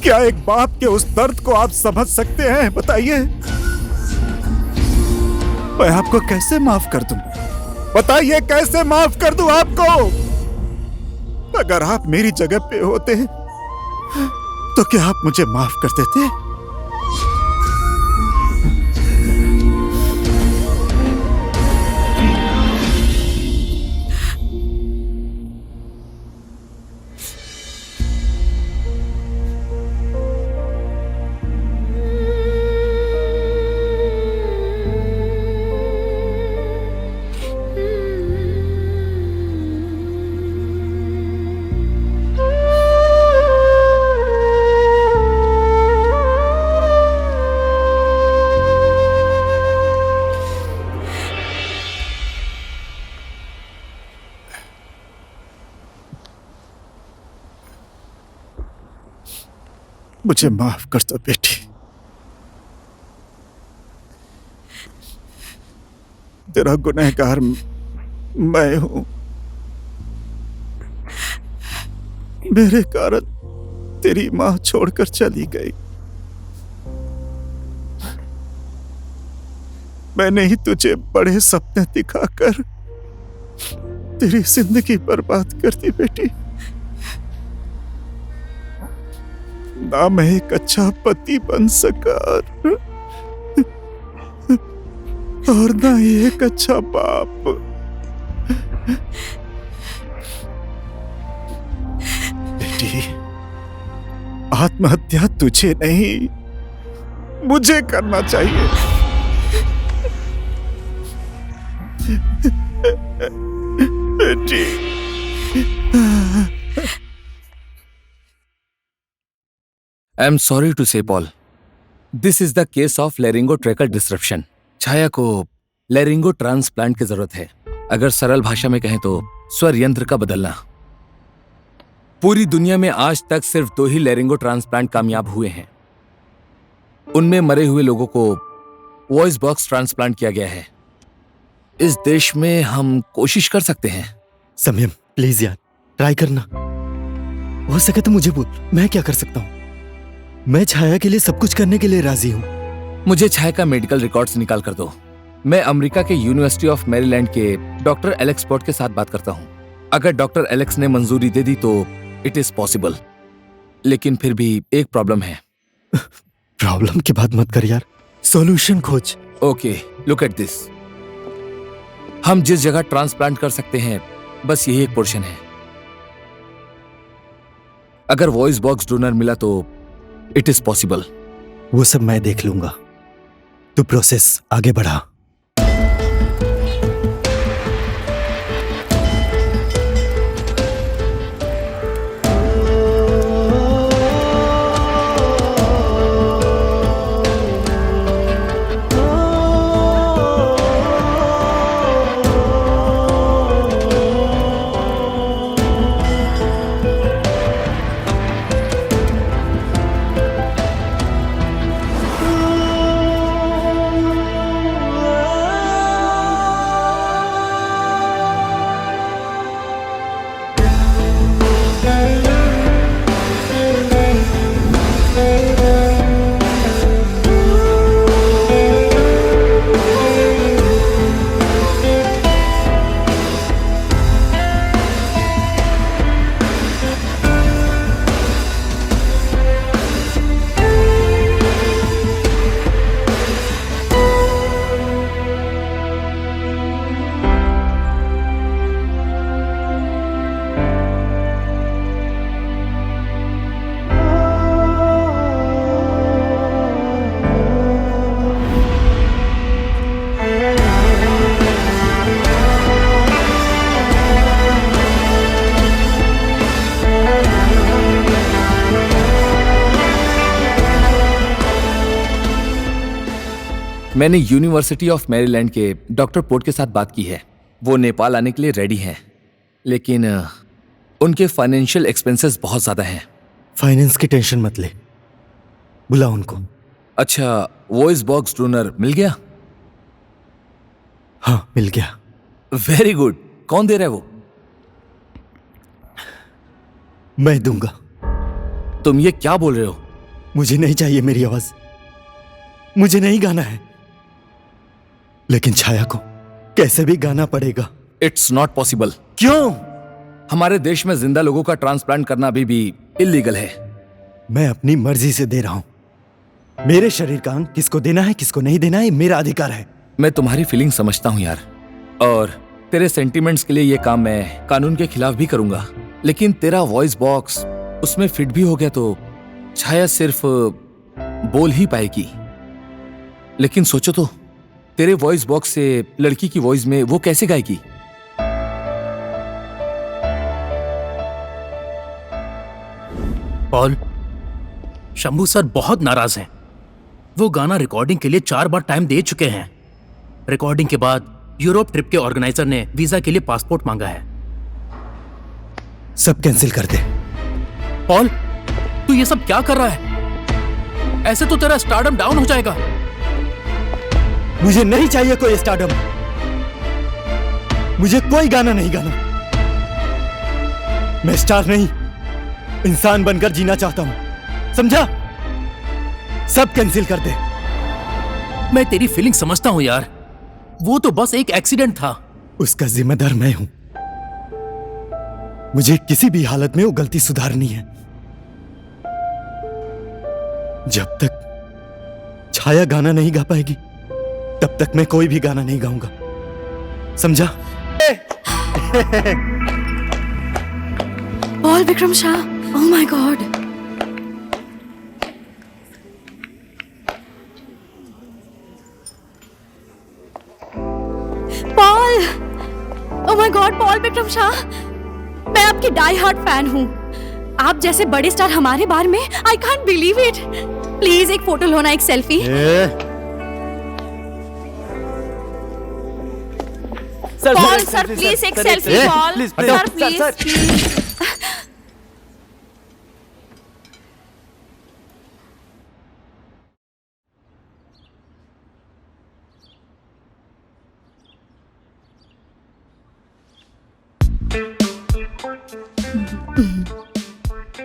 क्या एक बाप के उस दर्द को आप समझ सकते हैं? बताइए, मैं आपको कैसे माफ कर दूं? बताइए, कैसे माफ कर दूं आपको? अगर आप मेरी जगह पे होते तो क्या आप मुझे माफ कर देते? मुझे माफ कर दो बेटी। तेरा गुनहगार मैं हूं। मेरे कारण तेरी मां छोड़कर चली गई। मैंने ही तुझे बड़े सपने दिखाकर तेरी जिंदगी बर्बाद कर दी बेटी। ना मैं एक अच्छा पति बन सका और ना ही एक अच्छा बाप। बेटी, आत्महत्या तुझे नहीं मुझे करना चाहिए। बेटी, I am sorry to say Paul, this is the case of laryngotracheal disruption. Chhaya को लेरिंगो ट्रांसप्लांट की जरूरत है। अगर सरल भाषा में कहें तो स्वर यंत्र का बदलना। पूरी दुनिया में आज तक सिर्फ 2 ही लेरिंगो ट्रांसप्लांट कामयाब हुए हैं। उनमें मरे हुए लोगों को वॉइस बॉक्स ट्रांसप्लांट किया गया है। इस देश में हम कोशिश कर सकते हैं। संयम, प्लीज यार, ट्राई करना। हो सके तो मुझे बोल, मैं क्या कर सकता हूँ। मैं छाया के लिए सब कुछ करने के लिए राजी हूँ। मुझे छाया का मेडिकल रिकॉर्ड्स निकाल कर दो। मैं अमेरिका के यूनिवर्सिटी ऑफ मैरीलैंड के डॉक्टर एलेक्स पोर्ट के साथ बात करता हूँ। अगर डॉक्टर एलेक्स ने मंजूरी दे दी तो इट इज पॉसिबल, लेकिन फिर भी एक प्रॉब्लम है। प्रॉब्लम की बात मत कर यार, सॉल्यूशन खोज। Okay, look at this. हम जिस जगह ट्रांसप्लांट कर सकते हैं बस यही एक पोर्शन है। अगर वॉइस बॉक्स डोनर मिला तो इट इज पॉसिबल। वो सब मैं देख लूंगा, तू प्रोसेस आगे बढ़ा। मैंने यूनिवर्सिटी ऑफ मैरीलैंड के डॉक्टर पोर्ट के साथ बात की है। वो नेपाल आने के लिए रेडी हैं, लेकिन उनके फाइनेंशियल एक्सपेंसेस बहुत ज्यादा हैं। फाइनेंस की टेंशन मत ले, बुला उनको। अच्छा, वॉइस बॉक्स डोनर मिल गया? हाँ, मिल गया। Very good. कौन दे रहा है वो? मैं दूंगा। तुम ये क्या बोल रहे हो? मुझे नहीं चाहिए मेरी आवाज, मुझे नहीं गाना है, लेकिन छाया को कैसे भी गाना पड़ेगा। It's not possible. क्यों? हमारे देश में जिंदा लोगों का ट्रांसप्लांट करना अभी भी इलीगल है। मैं अपनी मर्जी से दे रहा हूं। मेरे शरीर का अंग किसको देना है किसको नहीं देना है मेरा अधिकार है। मैं तुम्हारी फीलिंग समझता हूं यार, और तेरे सेंटिमेंट्स के लिए ये काम मैं कानून के खिलाफ भी करूंगा, लेकिन तेरा वॉइस बॉक्स उसमें फिट भी हो गया तो छाया सिर्फ बोल ही पाएगी। लेकिन सोचो तो, तेरे वॉइस बॉक्स से लड़की की वॉइस में वो कैसे गाएगी? पॉल, शंभू सर बहुत नाराज हैं। वो गाना रिकॉर्डिंग के लिए 4 बार टाइम दे चुके हैं। रिकॉर्डिंग के बाद यूरोप ट्रिप के ऑर्गेनाइजर ने वीजा के लिए पासपोर्ट मांगा है। सब कैंसिल कर दे। पॉल, तू ये सब क्या कर रहा है? ऐसे तो तेरा स्टारडम डाउन हो जाएगा। मुझे नहीं चाहिए कोई स्टारडम, मुझे कोई गाना नहीं गाना। मैं स्टार नहीं, इंसान बनकर जीना चाहता हूं, समझा? सब कैंसिल कर दे। मैं तेरी फीलिंग समझता हूं यार, वो तो बस एक एक्सीडेंट था। उसका जिम्मेदार मैं हूं। मुझे किसी भी हालत में वो गलती सुधारनी है। जब तक छाया गाना नहीं गा पाएगी तब तक मैं कोई भी गाना नहीं गाऊंगा, समझा? Paul Vikram Shah, oh my God. Paul, oh my God, Paul Vikram Shah, मैं आपकी डाई हार्ट फैन हूँ। आप जैसे बड़े स्टार हमारे बारे में, I can't believe it. Please एक फोटो लो ना, एक सेल्फी। पॉल सर प्लीज एक selfie. Paul sir please.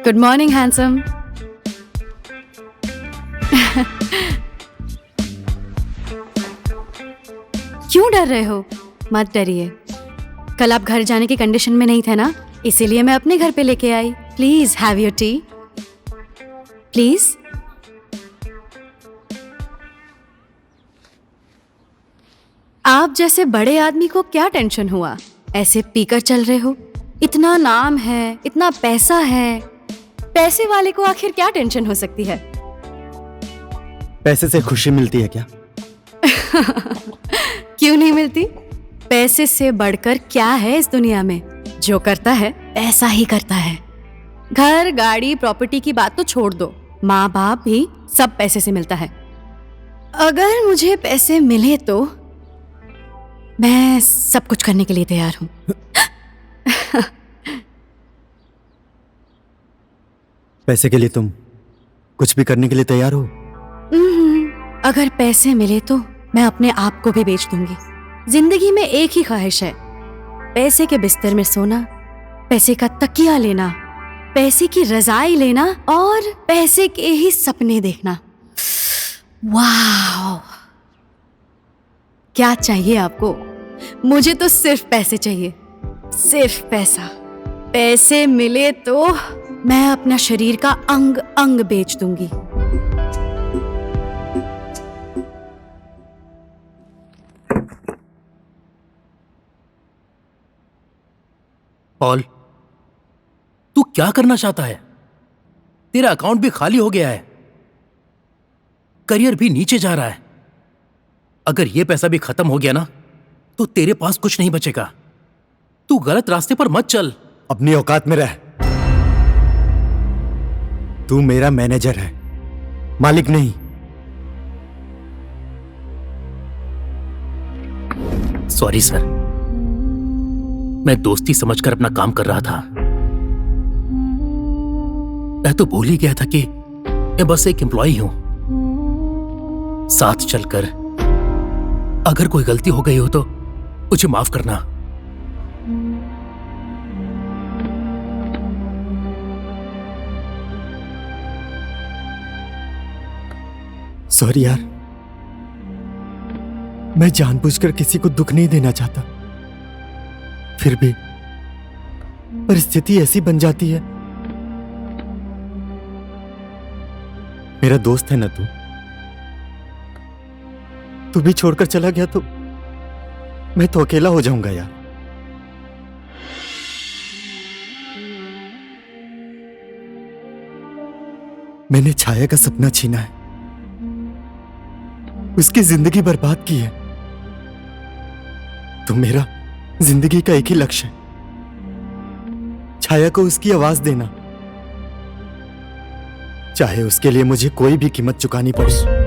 Good morning handsome. क्यों डर रहे हो? मत डरिए। कल आप घर जाने की कंडीशन में नहीं थे ना, इसीलिए मैं अपने घर पे लेके आई। Please have your tea, please. आप जैसे बड़े आदमी को क्या टेंशन हुआ? ऐसे पीकर चल रहे हो। इतना नाम है, इतना पैसा है, पैसे वाले को आखिर क्या टेंशन हो सकती है? पैसे से खुशी मिलती है क्या? क्यों नहीं मिलती? पैसे से बढ़कर क्या है इस दुनिया में? जो करता है पैसा ही करता है। घर, गाड़ी, प्रॉपर्टी की बात तो छोड़ दो, माँ बाप भी सब पैसे से मिलता है। अगर मुझे पैसे मिले तो मैं सब कुछ करने के लिए तैयार हूँ। पैसे के लिए तुम कुछ भी करने के लिए तैयार हो? अगर पैसे मिले तो मैं अपने आप को भी बेच दूंगी। जिंदगी में एक ही ख्वाहिश है, पैसे के बिस्तर में सोना, पैसे का तकिया लेना, पैसे की रजाई लेना और पैसे के ही सपने देखना। वाह, क्या चाहिए आपको? मुझे तो सिर्फ पैसे चाहिए, सिर्फ पैसा। पैसे मिले तो मैं अपना शरीर का अंग अंग बेच दूंगी। पॉल, तू क्या करना चाहता है? तेरा अकाउंट भी खाली हो गया है, करियर भी नीचे जा रहा है। अगर ये पैसा भी खत्म हो गया ना तो तेरे पास कुछ नहीं बचेगा। तू गलत रास्ते पर मत चल। अपनी औकात में रह। तू मेरा मैनेजर है, मालिक नहीं। सॉरी सर, मैं दोस्ती समझकर अपना काम कर रहा था। मैं तो भूल ही गया था कि मैं बस एक एम्प्लॉई हूं। साथ चलकर अगर कोई गलती हो गई हो तो मुझे माफ करना। सॉरी यार, मैं जानबूझकर किसी को दुख नहीं देना चाहता, फिर भी परिस्थिति ऐसी बन जाती है। मेरा दोस्त है ना तू भी छोड़कर चला गया तो मैं तो अकेला हो जाऊंगा यार। मैंने छाया का सपना छीना है, उसकी जिंदगी बर्बाद की है। तो मेरा जिंदगी का एक ही लक्ष्य है, छाया को उसकी आवाज देना, चाहे उसके लिए मुझे कोई भी कीमत चुकानी पड़े।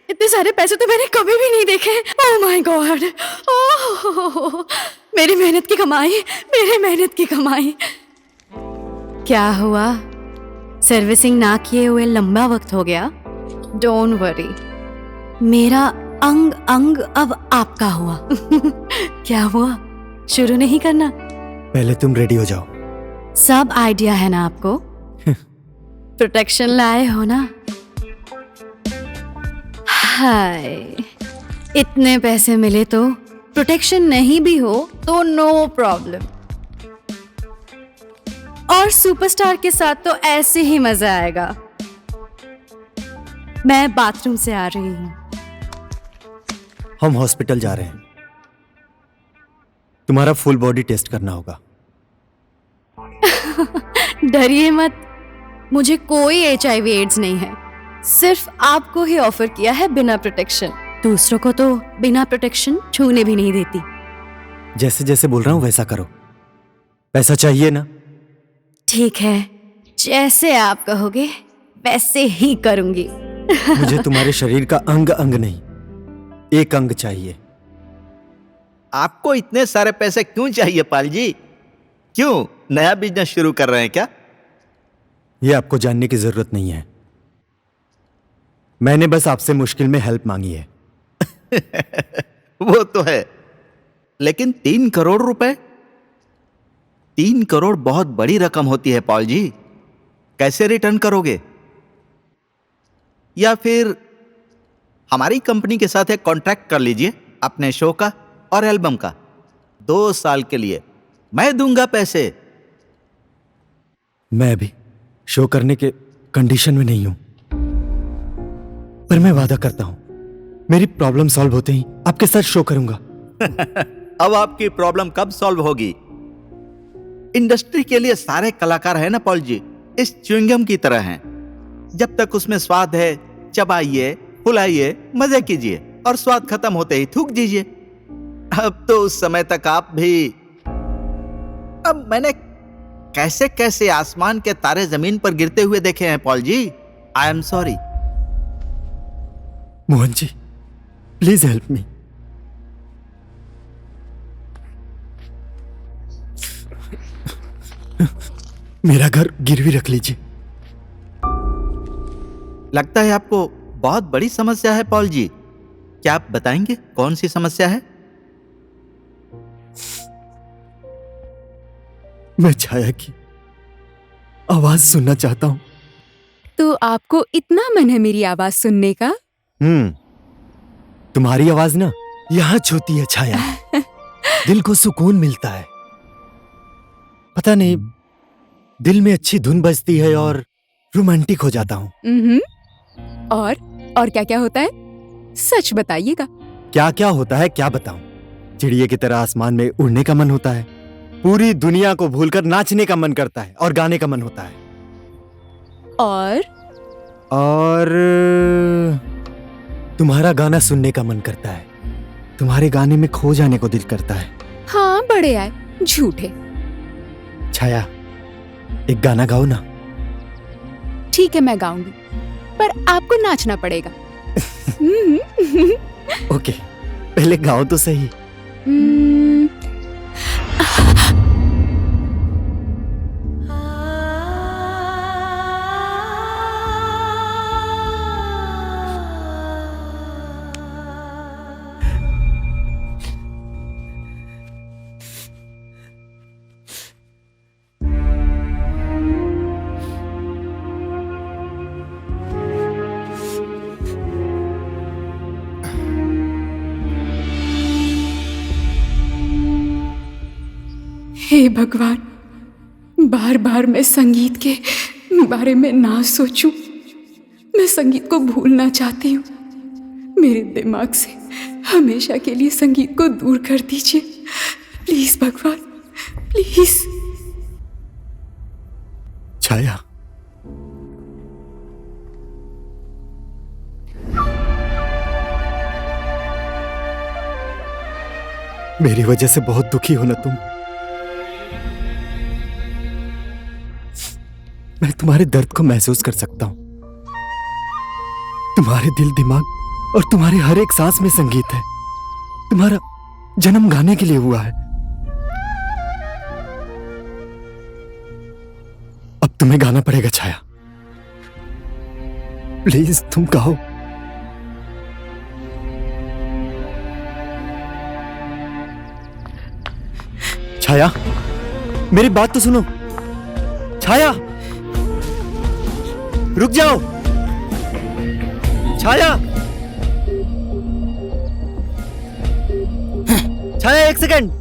इतने सारे पैसे तो मैंने कभी भी नहीं देखे। ओह माय गॉड, ओह मेरी मेहनत की कमाई, मेरे मेहनत की कमाई। क्या हुआ? सर्विसिंग ना किए हुए लंबा वक्त हो गया? डोंट वरी, मेरा अंग अंग अब आपका हुआ। क्या हुआ, शुरू नहीं करना? पहले तुम रेडी हो जाओ। सब आइडिया है ना आपको? प्रोटेक्शन लाए हो ना? हाय, इतने पैसे मिले तो प्रोटेक्शन नहीं भी हो तो नो प्रॉब्लम। और सुपरस्टार के साथ तो ऐसे ही मजा आएगा। मैं बाथरूम से आ रही हूँ। हम हॉस्पिटल जा रहे हैं, तुम्हारा फुल बॉडी टेस्ट करना होगा। डरिए मत, मुझे कोई HIV एड्स नहीं है। सिर्फ आपको ही ऑफर किया है बिना प्रोटेक्शन। दूसरों को तो बिना प्रोटेक्शन छूने भी नहीं देती। जैसे जैसे बोल रहा हूं वैसा करो। पैसा चाहिए ना? ठीक है, जैसे आप कहोगे वैसे ही करूंगी। मुझे तुम्हारे शरीर का अंग अंग नहीं, एक अंग चाहिए। आपको इतने सारे पैसे क्यों चाहिए पाल जी? क्यों नया बिजनेस शुरू कर रहे हैं क्या? ये आपको जानने की जरूरत नहीं है। मैंने बस आपसे मुश्किल में हेल्प मांगी है। वो तो है, लेकिन 3 करोड़ रुपए? 3 करोड़ बहुत बड़ी रकम होती है पॉल जी। कैसे रिटर्न करोगे? या फिर हमारी कंपनी के साथ एक कॉन्ट्रैक्ट कर लीजिए अपने शो का और एल्बम का। 2 साल के लिए मैं दूंगा पैसे। मैं अभी शो करने के कंडीशन में नहीं हूं, पर मैं वादा करता हूं मेरी प्रॉब्लम सॉल्व होते ही आपके साथ शो करूंगा। अब आपकी प्रॉब्लम कब सॉल्व होगी? इंडस्ट्री के लिए सारे कलाकार हैं ना पॉल जी, इस च्युइंगम की तरह हैं। जब तक उसमें स्वाद है चबाइए, फुलाइए, मजे कीजिए और स्वाद खत्म होते ही थूक दीजिए। अब तो उस समय तक आप भी। अब मैंने कैसे कैसे आसमान के तारे जमीन पर गिरते हुए देखे हैं Paul ji. I am sorry. Mohan ji, please help me. मेरा घर गिरवी रख लीजिए। लगता है आपको बहुत बड़ी समस्या है पॉल जी। क्या आप बताएंगे कौन सी समस्या है? मैं छाया की आवाज सुनना चाहता हूं। तो आपको इतना मन है मेरी आवाज सुनने का? तुम्हारी आवाज ना यहां छूती है छाया। दिल को सुकून मिलता है। पता नहीं, दिल में अच्छी धुन बजती है और रोमांटिक हो जाता हूं। और क्या क्या होता है? सच बताइएगा। क्या क्या होता है क्या बताऊं? चिड़िए की तरह आसमान में उड़ने का मन होता है, पूरी दुनिया को भूलकर नाचने का मन करता है और गाने का मन होता है। और तुम्हारा गाना सुनने का मन करता है। तुम्हारे गाने में खो जाने को दिल करता है। हाँ, बड़े आए झूठे। छाया, एक गाना गाओ ना। ठीक है, मैं गाऊंगी, पर आपको नाचना पड़ेगा। ओके, पहले गाओ तो सही। हे भगवान, बार बार मैं संगीत के बारे में ना सोचूं। मैं संगीत को भूलना चाहती हूँ। मेरे दिमाग से हमेशा के लिए संगीत को दूर कर दीजिए, प्लीज भगवान, प्लीज। छाया, मेरी वजह से बहुत दुखी हो ना तुम। मैं तुम्हारे दर्द को महसूस कर सकता हूं। तुम्हारे दिल, दिमाग और तुम्हारे हर एक सांस में संगीत है। तुम्हारा जन्म गाने के लिए हुआ है। अब तुम्हें गाना पड़ेगा छाया। प्लीज तुम गाओ। छाया, मेरी बात तो सुनो। छाया, रुक जाओ। छाया, छाया, एक सेकंड।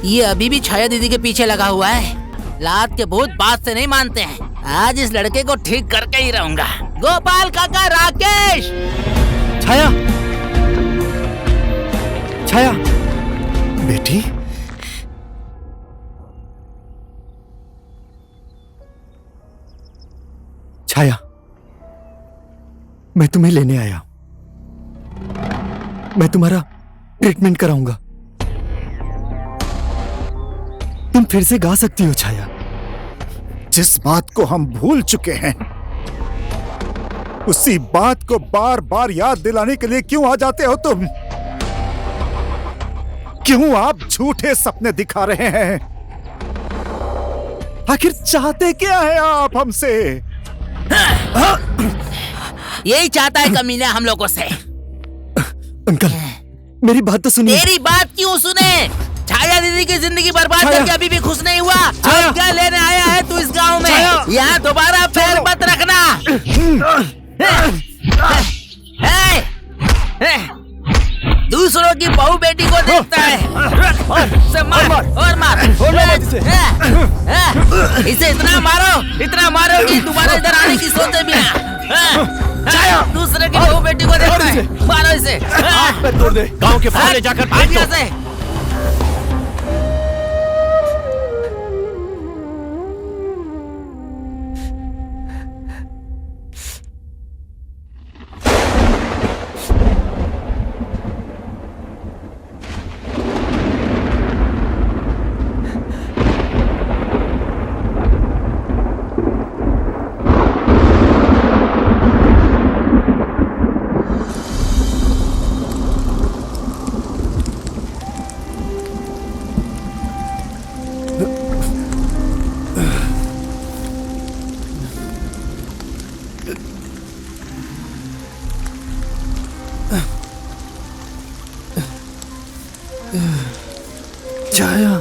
ये अभी भी छाया दीदी के पीछे लगा हुआ है। लात के भूत बात से नहीं मानते हैं। आज इस लड़के को ठीक करके ही रहूंगा। गोपाल काका, राकेश। छाया, छाया, बेटी, छाया, मैं तुम्हें लेने आया। मैं तुम्हारा ट्रीटमेंट कराऊंगा। तुम फिर से गा सकती हो छाया। जिस बात को हम भूल चुके हैं उसी बात को बार बार याद दिलाने के लिए क्यों आ जाते हो तुम? क्यों आप झूठे सपने दिखा रहे हैं? आखिर चाहते क्या है आप हमसे? यही चाहता है कमीना हम लोगों से। अंकल, मेरी बात तो सुनिए। तेरी बात क्यों सुने? छाया दीदी की जिंदगी बर्बाद करके अभी भी खुश नहीं हुआ। अब क्या लेने आया है तू इस गांव में? यहाँ दोबारा पैर मत रखना। दूसरों की बहू बेटी को देखता है। से मार और मार। इसे इतना मारो कि दोबारा इधर आने की सोचे भी ना। दूसरे की बहू बेटी को देखता है। मारो इसे। तोड़ दे। गांव के बाहर ले जाकर फेंक दो। छाया,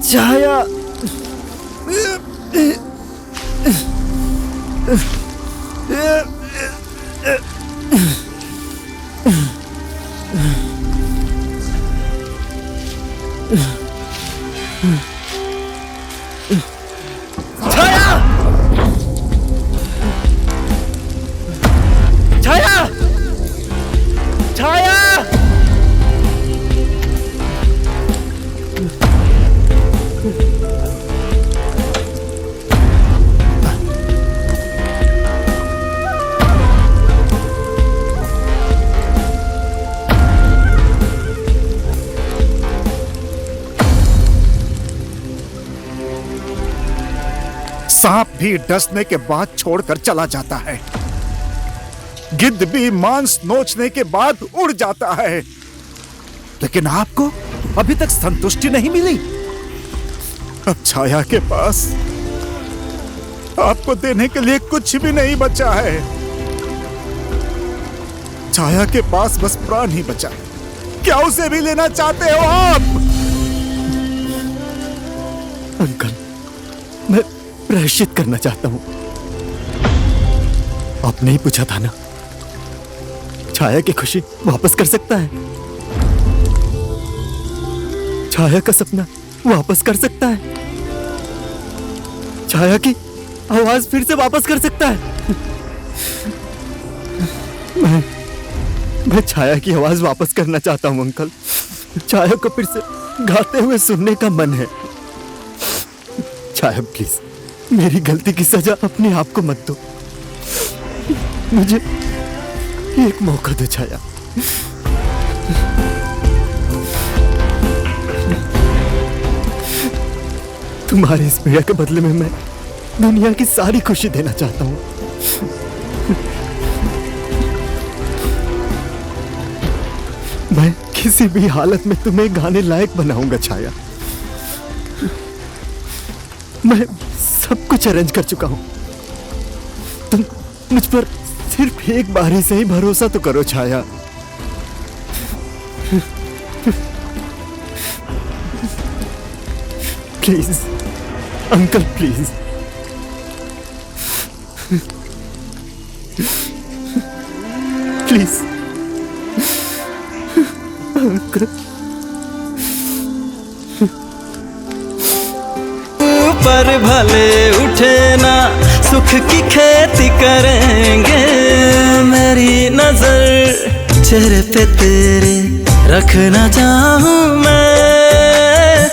छाया, सांप भी डसने के बाद छोड़कर चला जाता है, गिद्ध भी मांस नोचने के बाद उड़ जाता है, लेकिन आपको अभी तक संतुष्टि नहीं मिली। अब छाया के पास आपको देने के लिए कुछ भी नहीं बचा है। छाया के पास बस प्राण ही बचा है। क्या उसे भी लेना चाहते हो आप? अंकल, मैं प्रायश्चित करना चाहता हूं। आपने ही पूछा था ना, छाया की खुशी वापस कर सकता है, छाया का सपना वापस कर सकता है, छाया की आवाज फिर से वापस कर सकता है। मैं छाया की आवाज वापस करना चाहता हूं अंकल। छाया को फिर से गाते हुए सुनने का मन है। छाया प्लीज, मेरी गलती की सजा अपने आप को मत दो। मुझे एक मौका दो छाया। तुम्हारे इस पीड़ा के बदले में मैं दुनिया की सारी खुशी देना चाहता हूं। मैं किसी भी हालत में तुम्हें गाने लायक बनाऊंगा छाया। मैं सब कुछ अरेंज कर चुका हूं। तुम मुझ पर सिर्फ एक बारी से ही भरोसा तो करो Chhaya. Please uncle please. Please uncle. ऊपर भले उठे ना सुख की खेती करेंगे, मेरी नजर चेहरे पे तेरे रखना चाहूं मैं,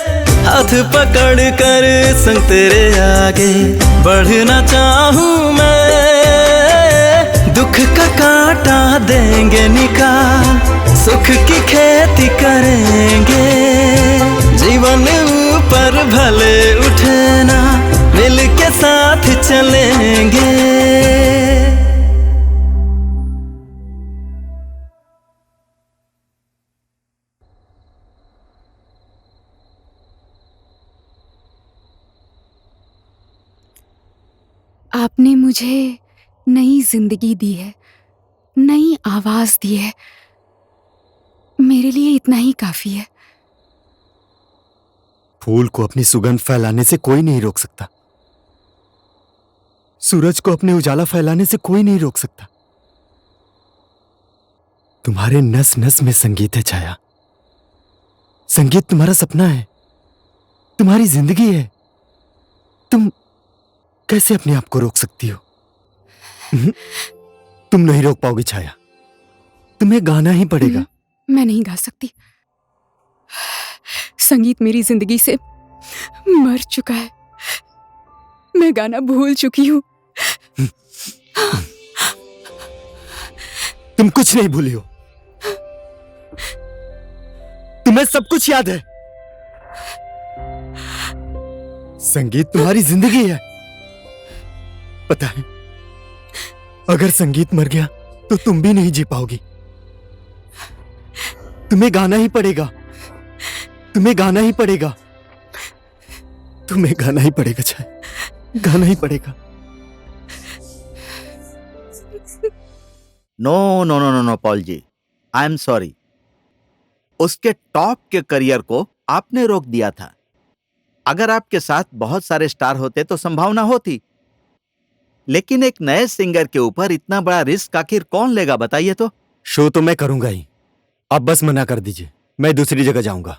हाथ पकड़ कर संग तेरे आगे बढ़ना चाहूं मैं, दुख का कांटा देंगे निकाल सुख की खेती करेंगे, जीवन ऊपर भले उठे ना मिल के साथ चलेंगे। आपने मुझे नई जिंदगी दी है, नई आवाज दी है, मेरे लिए इतना ही काफी है। फूल को अपनी सुगंध फैलाने से कोई नहीं रोक सकता, सूरज को अपने उजाला फैलाने से कोई नहीं रोक सकता। तुम्हारे नस नस में संगीत है छाया, संगीत तुम्हारा सपना है, तुम्हारी जिंदगी है। तुम कैसे अपने आप को रोक सकती हो? तुम नहीं रोक पाओगी छाया, तुम्हें गाना ही पड़ेगा। मैं नहीं गा सकती, संगीत मेरी जिंदगी से मर चुका है, मैं गाना भूल चुकी हूं। तुम कुछ नहीं भूली हो, तुम्हें सब कुछ याद है। संगीत तुम्हारी जिंदगी है। पता है, अगर संगीत मर गया तो तुम भी नहीं जी पाओगी। तुम्हें गाना ही पड़ेगा, तुम्हें गाना ही पड़ेगा, तुम्हें गाना ही पड़ेगा छाया, गाना ही पड़ेगा। No no no no no Paul ji, I am sorry. उसके टॉप के करियर को आपने रोक दिया था। अगर आपके साथ बहुत सारे स्टार होते तो संभावना होती, लेकिन एक नए सिंगर के ऊपर इतना बड़ा रिस्क आखिर कौन लेगा बताइए तो? शो तो मैं करूंगा ही, अब बस मना कर दीजिए, मैं दूसरी जगह जाऊंगा।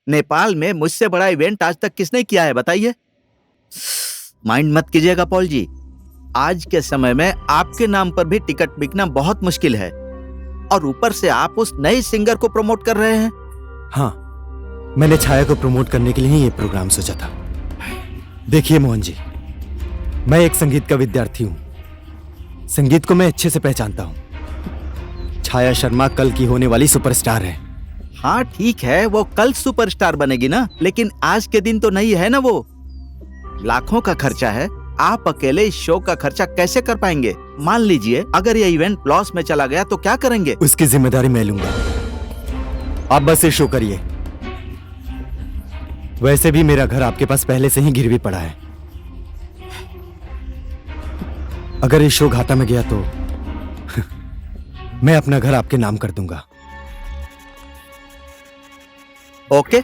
नेपाल में मुझसे बड़ा इवेंट आज तक किसने किया है बताइए? माइंड मत कीजिएगा पॉल जी, आज के समय में आपके नाम पर भी टिकट बिकना बहुत मुश्किल है, और ऊपर से आप उस नए सिंगर को प्रमोट कर रहे हैं। हाँ, मैंने छाया को प्रमोट करने के लिए ही ये प्रोग्राम सोचा था। देखिए मोहन जी, मैं एक संगीत का विद्यार्थी हूं, संगीत को मैं अच्छे से पहचानता हूं। छाया शर्मा कल की होने वाली सुपरस्टार है। हाँ ठीक है, वो कल सुपरस्टार बनेगी ना, लेकिन आज के दिन तो नहीं है ना। वो लाखों का खर्चा है, आप अकेले इस शो का खर्चा कैसे कर पाएंगे? मान लीजिए अगर ये इवेंट लॉस में चला गया तो क्या करेंगे? उसकी जिम्मेदारी मैं लूंगा, आप बस ये शो करिए। वैसे भी मेरा घर आपके पास पहले से ही गिरवी पड़ा है, अगर ये शो घाटा में गया तो मैं अपना घर आपके नाम कर दूंगा। ओके,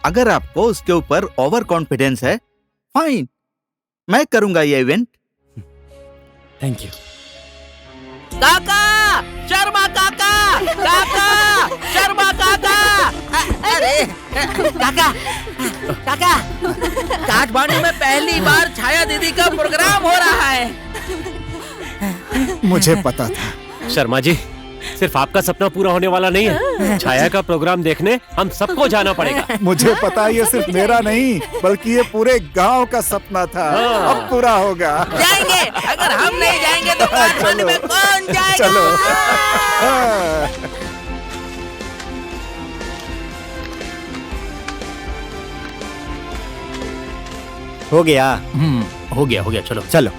अगर आपको उसके ऊपर ओवर कॉन्फिडेंस है, फाइन, मैं करूंगा ये इवेंट। Thank you. काका, शर्मा काका, काका, शर्मा काका। अरे काका, काका, काठमांडू में पहली बार छाया दीदी का प्रोग्राम हो रहा है। मुझे पता था। शर्मा जी, सिर्फ आपका सपना पूरा होने वाला नहीं है, छाया का प्रोग्राम देखने हम सबको जाना पड़ेगा। मुझे पता है, ये सिर्फ मेरा नहीं बल्कि ये पूरे गांव का सपना था, अब पूरा होगा। जाएंगे, अगर हम नहीं जाएंगे तो काठमांडू में कौन जाएगा? चलो। हो गया? हो गया, चलो चलो।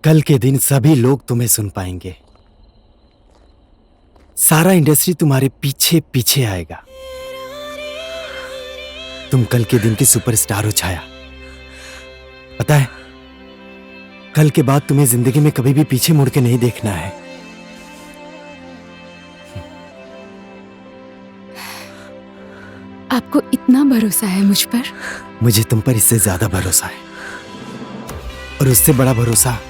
कल के दिन सभी लोग तुम्हें सुन पाएंगे। सारा इंडस्ट्री तुम्हारे पीछे पीछे आएगा। तुम कल के दिन की सुपरस्टार हो छाया। पता है, कल के बाद तुम्हें जिंदगी में कभी भी पीछे मुड़ के नहीं देखना है। आपको इतना भरोसा है मुझ पर? मुझे तुम पर इससे ज्यादा भरोसा है, और उससे बड़ा भरोसा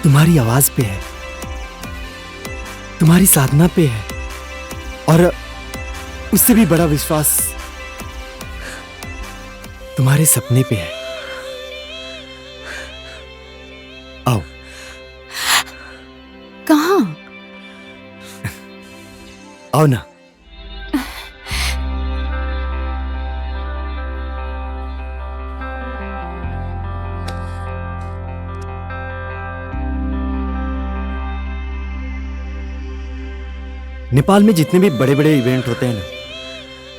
तुम्हारी आवाज पे है, तुम्हारी साधना पे है, और उससे भी बड़ा विश्वास तुम्हारे सपने पे है। आओ। कहाँ? आओ ना। नेपाल में जितने भी बड़े बड़े इवेंट होते हैं ना,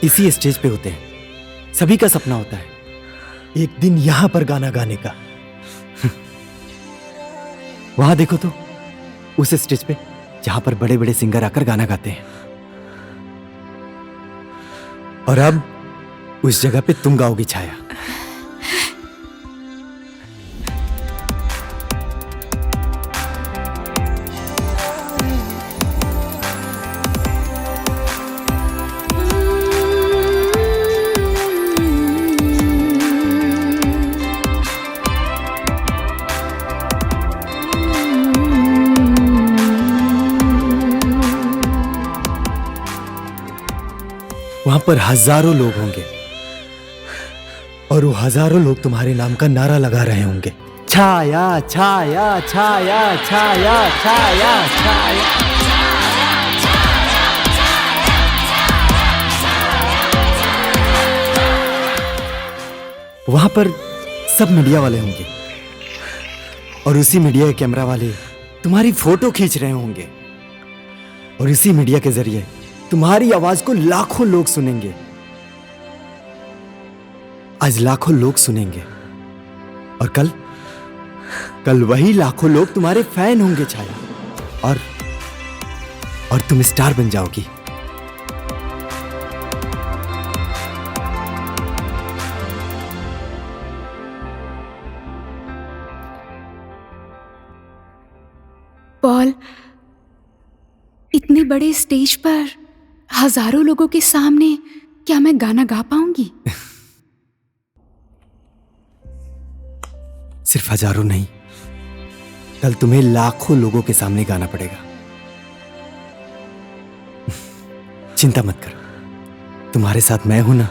इसी स्टेज पे होते हैं। सभी का सपना होता है एक दिन यहां पर गाना गाने का। वहां देखो तो, उस स्टेज पे जहां पर बड़े बड़े सिंगर आकर गाना गाते हैं। और अब उस जगह पे तुम गाओगी छाया। वहां पर हजारों लोग होंगे, और वो हजारों लोग तुम्हारे नाम का नारा लगा रहे होंगे, छाया छाया छाया छाया छाया छाया। वहां पर सब मीडिया वाले होंगे, और उसी मीडिया के कैमरा वाले तुम्हारी फोटो खींच रहे होंगे, और इसी मीडिया के जरिए तुम्हारी आवाज को लाखों लोग सुनेंगे। आज लाखों लोग सुनेंगे, और कल वही लाखों लोग तुम्हारे फैन होंगे छाया, और तुम स्टार बन जाओगी। पॉल, इतने बड़े स्टेज पर हजारों लोगों के सामने क्या मैं गाना गा पाऊंगी? सिर्फ हजारों नहीं, कल तुम्हें लाखों लोगों के सामने गाना पड़ेगा। चिंता मत करो, तुम्हारे साथ मैं हूं ना।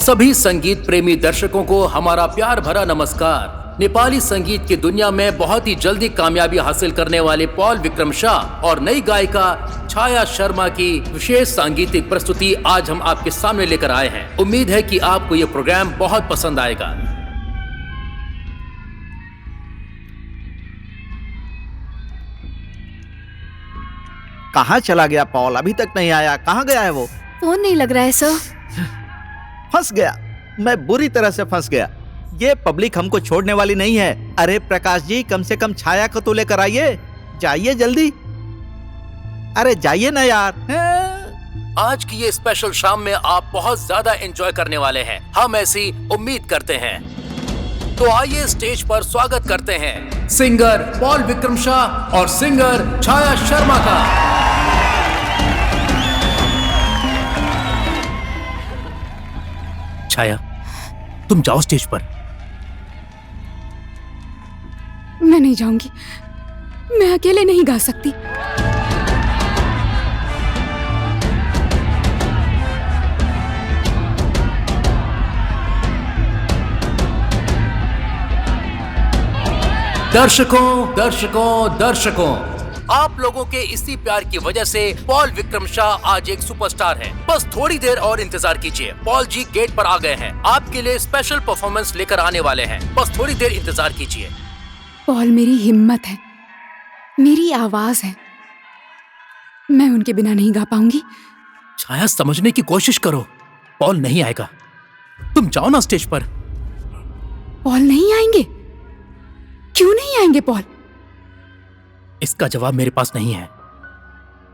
सभी संगीत प्रेमी दर्शकों को हमारा प्यार भरा नमस्कार। नेपाली संगीत की दुनिया में बहुत ही जल्दी कामयाबी हासिल करने वाले पॉल विक्रम शाह और नई गायिका छाया शर्मा की विशेष सांगीतिक प्रस्तुति आज हम आपके सामने लेकर आए हैं। उम्मीद है कि आपको ये प्रोग्राम बहुत पसंद आएगा। कहाँ चला गया पॉल? अभी तक नहीं आया। कहाँ गया है वो? फोन नहीं लग रहा है सर। फंस गया, मैं बुरी तरह से फंस गया। ये पब्लिक हमको छोड़ने वाली नहीं है। अरे प्रकाश जी, कम से कम छाया को तो लेकर आइए। जाइए जल्दी, अरे जाइए ना यार। आज की ये स्पेशल शाम में आप बहुत ज्यादा एंजॉय करने वाले हैं, हम ऐसी उम्मीद करते हैं। तो आइए स्टेज पर स्वागत करते हैं सिंगर पॉल विक्रम शाह और सिंगर छाया शर्मा का। छाया, तुम जाओ स्टेज पर। मैं नहीं जाऊंगी, मैं अकेले नहीं गा सकती। दर्शकों, आप लोगों के इसी प्यार की वजह से पॉल विक्रम शाह आज एक सुपरस्टार है। बस थोड़ी देर और इंतजार कीजिए, पॉल जी गेट पर आ गए हैं, आपके लिए स्पेशल परफॉर्मेंस लेकर आने वाले हैं। बस थोड़ी देर इंतजार कीजिए। पॉल मेरी हिम्मत है, मेरी आवाज है, मैं उनके बिना नहीं गा पाऊंगी। छाया, समझने की कोशिश करो, पॉल नहीं आएगा। तुम जाओ ना स्टेज पर। पॉल नहीं आएंगे? क्यों नहीं आएंगे पॉल? इसका जवाब मेरे पास नहीं है।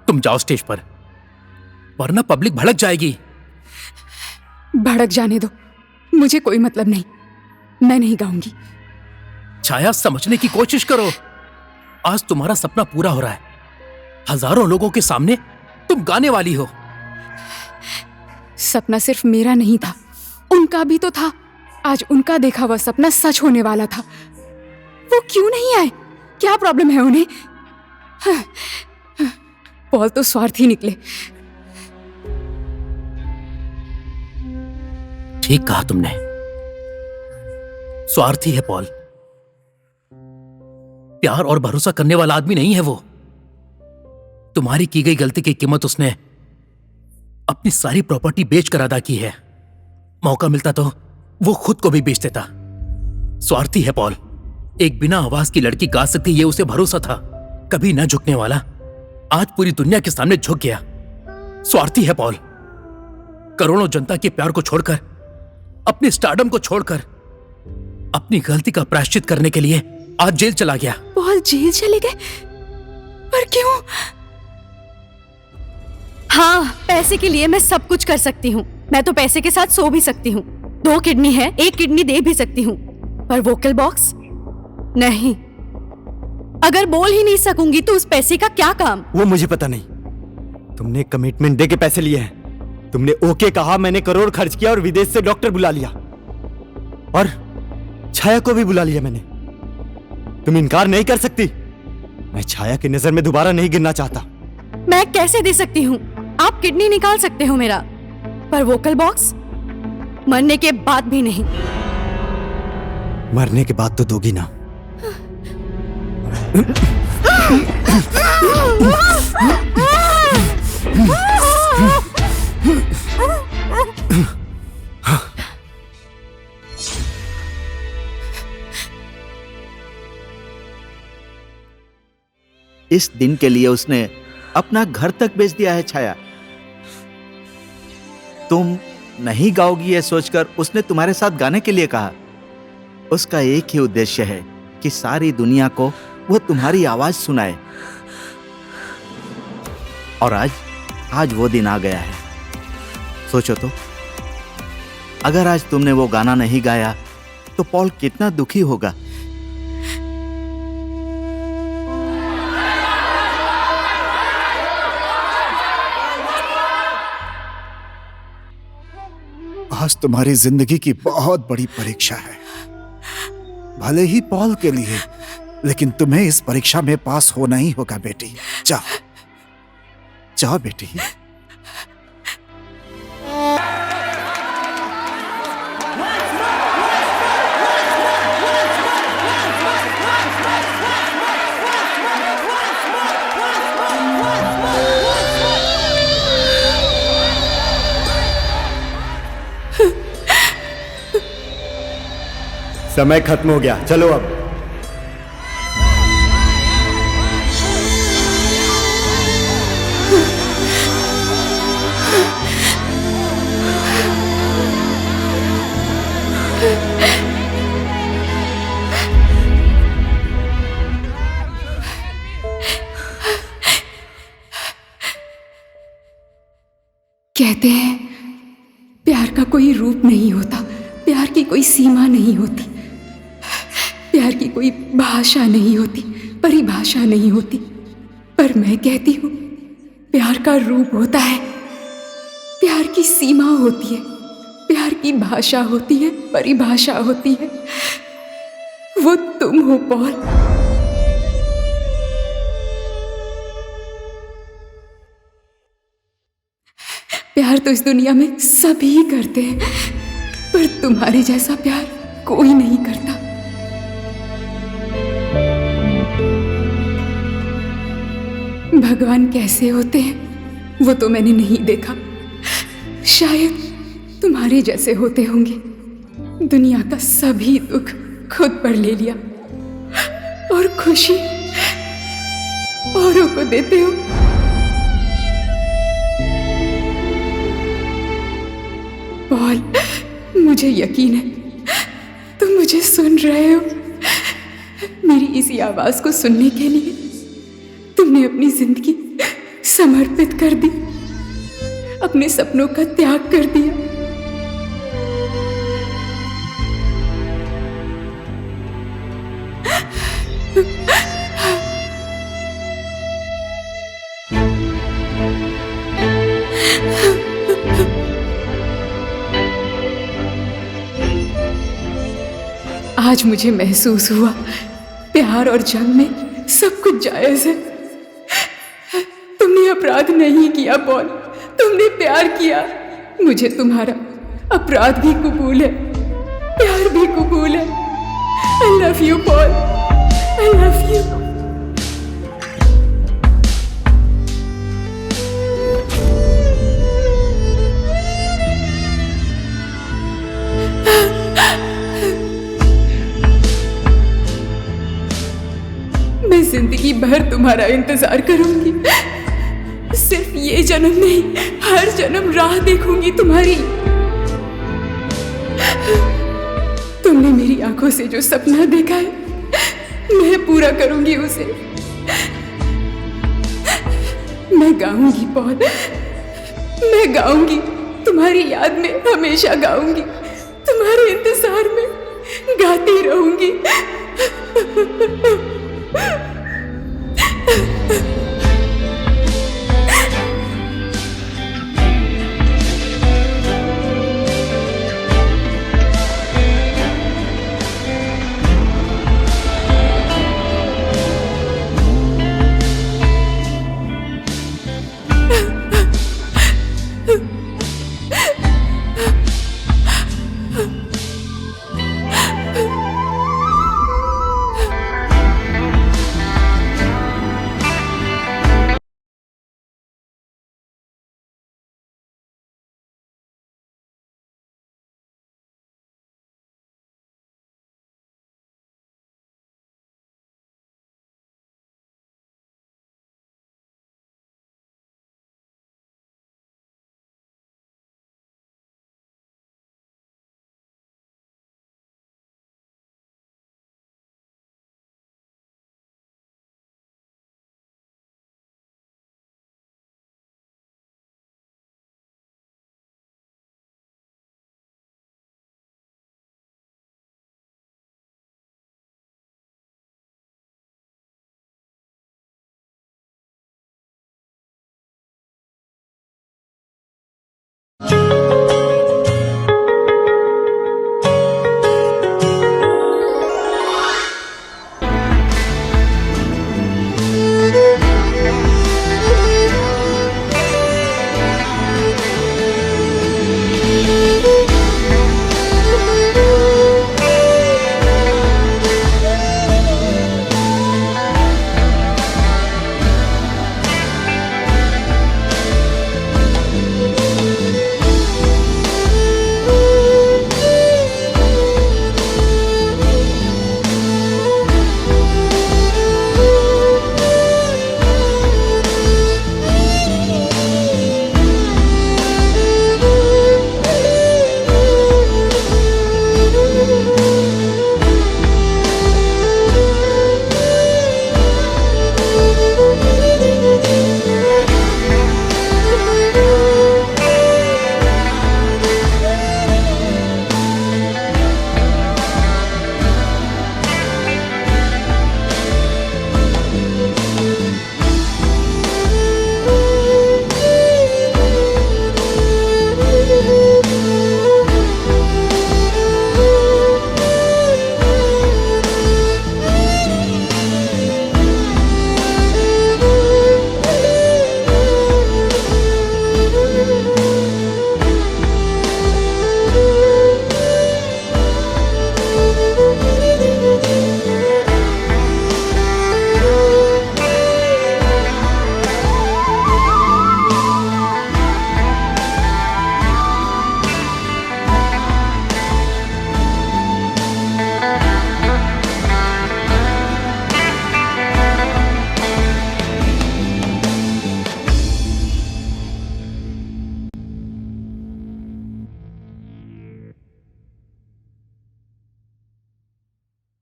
तुम जाओ स्टेज पर, वरना पब्लिक भड़क जाएगी। भड़क जाने दो, मुझे कोई मतलब नहीं, मैं नहीं गाऊंगी। छाया, समझने की कोशिश करो, आज तुम्हारा सपना पूरा हो रहा है। हजारों लोगों के सामने तुम गाने वाली हो। सपना सिर्फ मेरा नहीं था, उनका भी तो था। आज उनका देखा हुआ सपना सच होने वाला था। वो क्यों नहीं आए? क्या प्रॉब्लम है उन्हें? पॉल तो स्वार्थी निकले। ठीक कहा तुमने, स्वार्थी है पॉल। प्यार और भरोसा करने वाला आदमी नहीं है वो। तुम्हारी की गई गलती की कीमत उसने अपनी सारी प्रॉपर्टी बेचकर अदा की है। मौका मिलता तो वो खुद को भी बेच देता। स्वार्थी है पॉल। एक बिना आवाज की लड़की गा सकती, ये उसे भरोसा था। कभी न झुकने वाला आज पूरी दुनिया के सामने झुक गया। स्वार्थी है पॉल। करोड़ों जनता के प्यार को छोड़कर, अपने स्टारडम को छोड़कर, अपनी गलती का प्रायश्चित करने के लिए आज जेल चला गया। पॉल जेल चले गए? पर क्यों? हाँ, पैसे के लिए मैं सब कुछ कर सकती हूँ। मैं तो पैसे के साथ सो भी सकती हूँ। 2 किडनी है, 1 किडनी दे भी सकती हूँ, पर वोकल बॉक्स नहीं। अगर बोल ही नहीं सकूंगी तो उस पैसे का क्या काम? वो मुझे पता नहीं। तुमने कमिटमेंट दे के पैसे लिए हैं। तुमने ओके कहा, मैंने करोड़ खर्च किया और विदेश से डॉक्टर बुला लिया, और छाया को भी बुला लिया मैंने। तुम इनकार नहीं कर सकती। मैं छाया की नजर में दोबारा नहीं गिरना चाहता। मैं कैसे दे सकती हूँ? आप किडनी निकाल सकते हो मेरा, पर वोकल बॉक्स मरने के बाद भी नहीं। मरने के बाद तो दोगी ना। इस दिन के लिए उसने अपना घर तक बेच दिया है छाया। तुम नहीं गाओगी ये सोचकर उसने तुम्हारे साथ गाने के लिए कहा। उसका एक ही उद्देश्य है कि सारी दुनिया को वो तुम्हारी आवाज सुनाए। और आज वो दिन आ गया है। सोचो तो, अगर आज तुमने वो गाना नहीं गाया तो पॉल कितना दुखी होगा। आज तुम्हारी जिंदगी की बहुत बड़ी परीक्षा है, भले ही पॉल के लिए, लेकिन तुम्हें इस परीक्षा में पास होना ही होगा बेटी। जाओ जाओ बेटी। समय खत्म हो गया, चलो अब। कहते हैं प्यार का कोई रूप नहीं होता, प्यार की कोई सीमा नहीं होती, प्यार की कोई भाषा नहीं होती, परिभाषा नहीं होती। पर मैं कहती हूँ प्यार का रूप होता है, प्यार की सीमा होती है, प्यार की भाषा होती है, परिभाषा होती है। वो तुम हो पॉल। प्यार तो इस दुनिया में सभी करते हैं, पर तुम्हारे जैसा प्यार कोई नहीं करता। भगवान कैसे होते हैं वो तो मैंने नहीं देखा, शायद तुम्हारे जैसे होते होंगे। दुनिया का सभी दुख खुद पर ले लिया और खुशी औरों को देते हो। पॉल, मुझे यकीन है तुम मुझे सुन रहे हो। मेरी इसी आवाज को सुनने के लिए तुमने अपनी जिंदगी समर्पित कर दी, अपने सपनों का त्याग कर दिया। आज मुझे महसूस हुआ प्यार और जंग में सब कुछ जायज है। तुमने अपराध नहीं किया पॉल, तुमने प्यार किया। मुझे तुम्हारा अपराध भी कबूल है, प्यार भी कबूल है। I love you Paul, I love you. मैं जिंदगी भर तुम्हारा इंतजार करूंगी, सिर्फ ये जन्म नहीं, हर जन्म राह देखूंगी तुम्हारी। तुमने मेरी आंखों से जो सपना देखा है मैं पूरा करूंगी उसे। मैं गाऊंगी पॉल, मैं गाऊंगी, तुम्हारी याद में हमेशा गाऊंगी, तुम्हारे इंतजार में गाती रहूंगी।